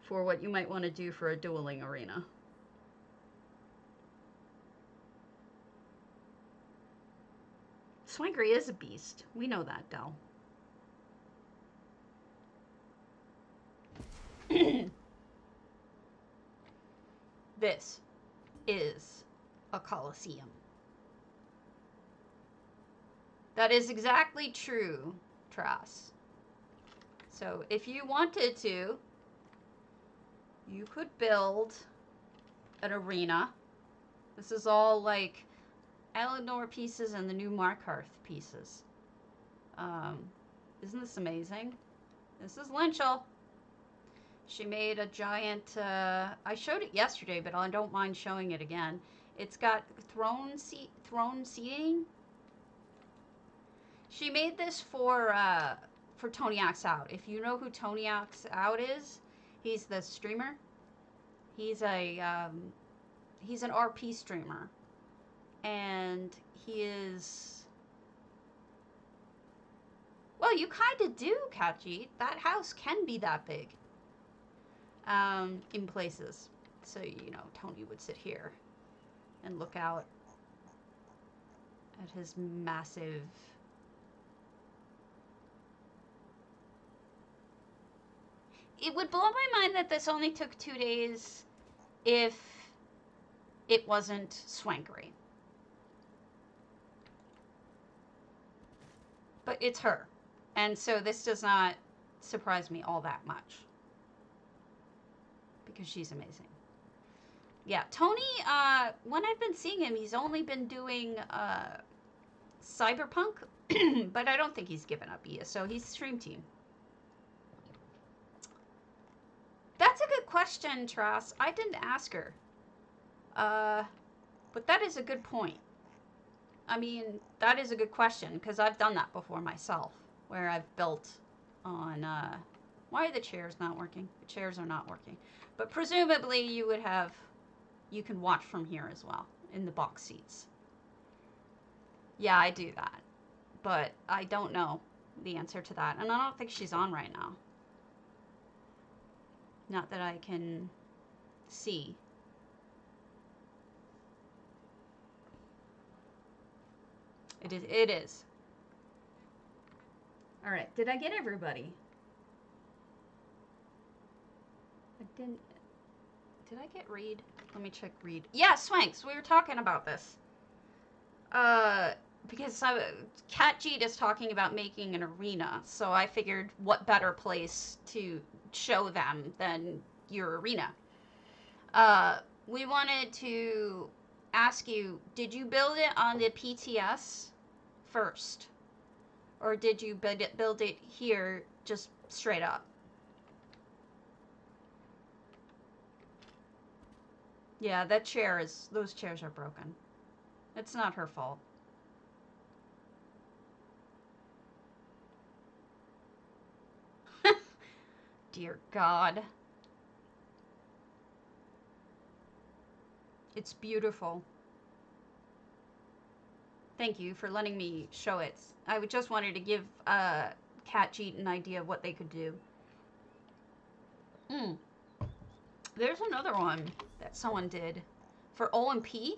for what you might want to do for a dueling arena. Swankery is a beast. We know that, Del. This is a coliseum. That is exactly true, Trass. So if you wanted to, you could build an arena. This is all like Eleanor pieces and the new Markarth pieces. Isn't this amazing? This is Lynchel. She made a giant, I showed it yesterday, but I don't mind showing it again. It's got throne seating. She made this for Tonyak's Out. If you know who Tonyak's Out is, he's the streamer. He's an RP streamer. And he is... Well, Oh, you kind of do, Katji. That house can be that big. In places. So, you know, Tony would sit here and look out at his massive... It would blow my mind that this only took 2 days if it wasn't swankery. But it's her. And so this does not surprise me all that much. Because she's amazing. Yeah, Tony, when I've been seeing him, he's only been doing Cyberpunk. But I don't think he's given up ESO. He's Stream Team. That's a good question, Trass. I didn't ask her. But that is a good point. I mean, that is a good question, because I've done that before myself, where I've built on, why are the chairs not working? The chairs are not working. But presumably you would have, you can watch from here as well, in the box seats. Yeah, I do that. But I don't know the answer to that, and I don't think she's on right now. Not that I can see. It is. All right, did I get everybody? I didn't. Did I get Reed? Let me check Reed. Yeah, Swanks, we were talking about this. Because Cat Jeet is talking about making an arena, so I figured what better place to show them than your arena. We wanted to ask you, did you build it on the PTS first? Or did you build it here just straight up? Yeah, that chair is, those chairs are broken. It's not her fault. Dear God. It's beautiful. Thank you for letting me show it. I just wanted to give Cat Jeet an idea of what they could do. There's another one that someone did for OMP.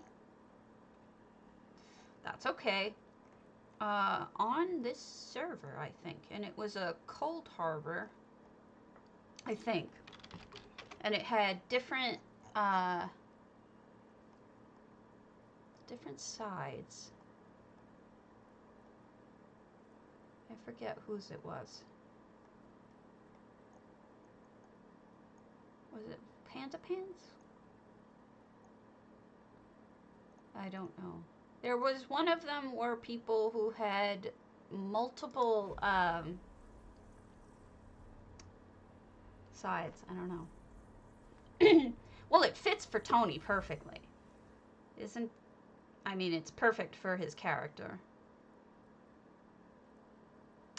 That's okay. On this server, I think. And it was a coldharbour, I think. And it had different, different sides. I forget whose it was. Was it Panda Pants? I don't know. There was one of them where people who had multiple sides. I don't know. Well, it fits for Tony perfectly. Isn't... I mean, it's perfect for his character.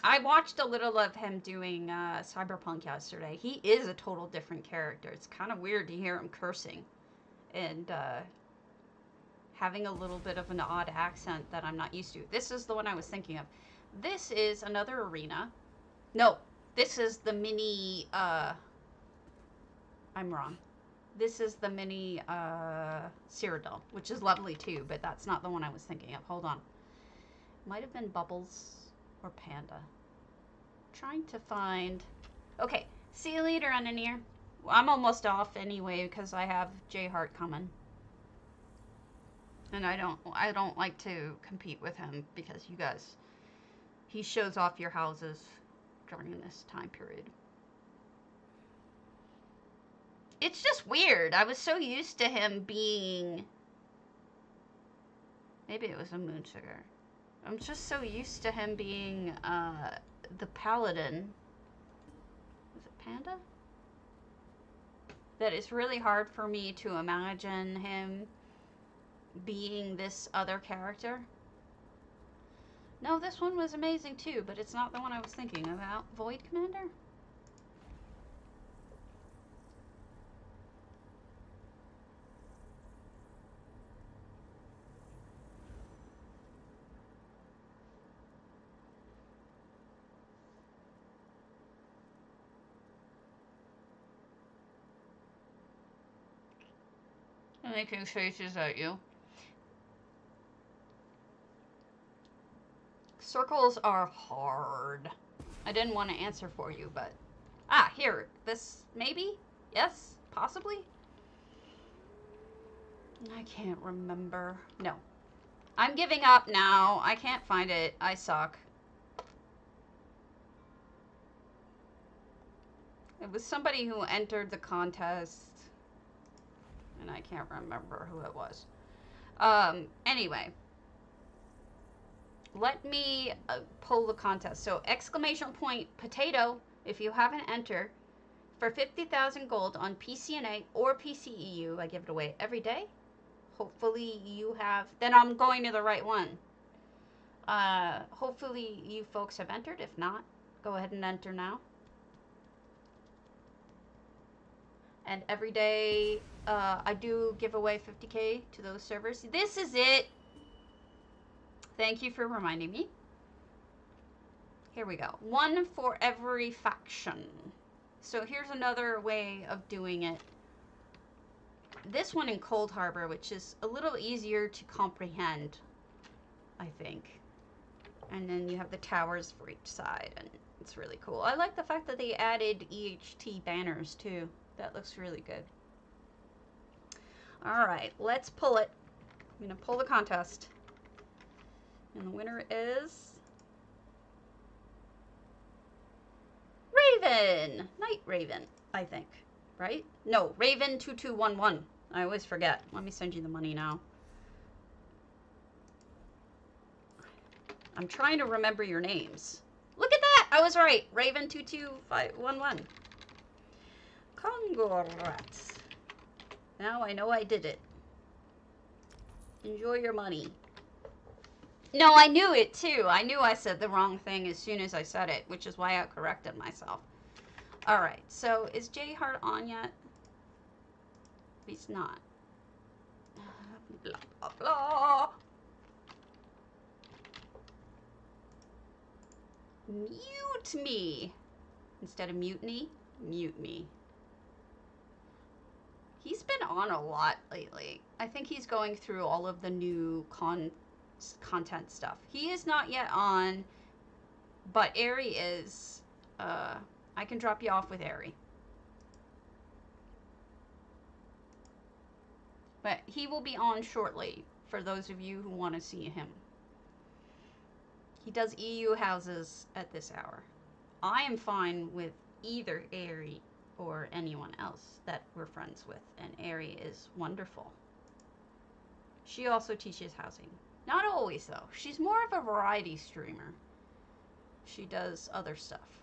I watched a little of him doing Cyberpunk yesterday. He is a total different character. It's kind of weird to hear him cursing. And, having a little bit of an odd accent that I'm not used to. This is the one I was thinking of. This is another arena. No, this is the mini, I'm wrong. This is the mini, Cyrodiil, which is lovely too, but that's not the one I was thinking of. Hold on. Might have been Bubbles or Panda. Trying to find... Okay, see you later, Ananir. I'm almost off anyway because I have J-Heart coming. And I don't like to compete with him because you guys, he shows off your houses during this time period. It's just weird. I was so used to him being, maybe it was a moon sugar. I'm just so used to him being the paladin. Was it Panda? That it's really hard for me to imagine him being this other character. No, this one was amazing too, but it's not the one I was thinking about. Void Commander? making faces at you. Circles are hard. I didn't want to answer for you, but... Ah, here. This, maybe? Yes? Possibly? I can't remember. No. I'm giving up now. I can't find it. I suck. It was somebody who entered the contest. And I can't remember who it was. Anyway. Let me pull the contest. So, exclamation point potato, if you haven't entered, for 50,000 gold on PCNA or PCEU. I give it away every day. Hopefully you have, then I'm going to the right one. Hopefully you folks have entered. If not, go ahead and enter now. And every day, I do give away 50k to those servers. This is it. Thank you for reminding me. Here we go. One for every faction. So here's another way of doing it. This one in Coldharbour, which is a little easier to comprehend, I think. And then you have the towers for each side, and it's really cool. I like the fact that they added EHT banners, too. That looks really good. Alright, let's pull it. I'm going to pull the contest. And the winner is... Raven! Night Raven, I think. Right? No, Raven2211. I always forget. Let me send you the money now. I'm trying to remember your names. Look at that! I was right. Raven22511. Congrats. Now I know I did it. Enjoy your money. No, I knew it too. I knew I said the wrong thing as soon as I said it, which is why I corrected myself. Alright, so is J Heart on yet? He's not. Blah, blah, blah. Mute me. Instead of mutiny, mute me. He's been on a lot lately. I think he's going through all of the new content stuff. He is not yet on, but Ari is. I can drop you off with Ari. But he will be on shortly for those of you who want to see him. He does EU houses at this hour. I am fine with either Ari or anyone else that we're friends with, and Ari is wonderful. She also teaches housing. Not always, though. She's more of a variety streamer. She does other stuff.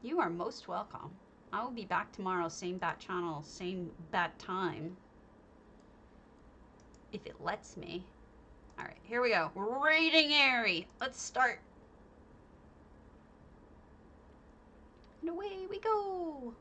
You are most welcome. I will be back tomorrow, same bat channel, same bat time. If it lets me. Alright, here we go. Raiding Ari. Let's start. And away we go.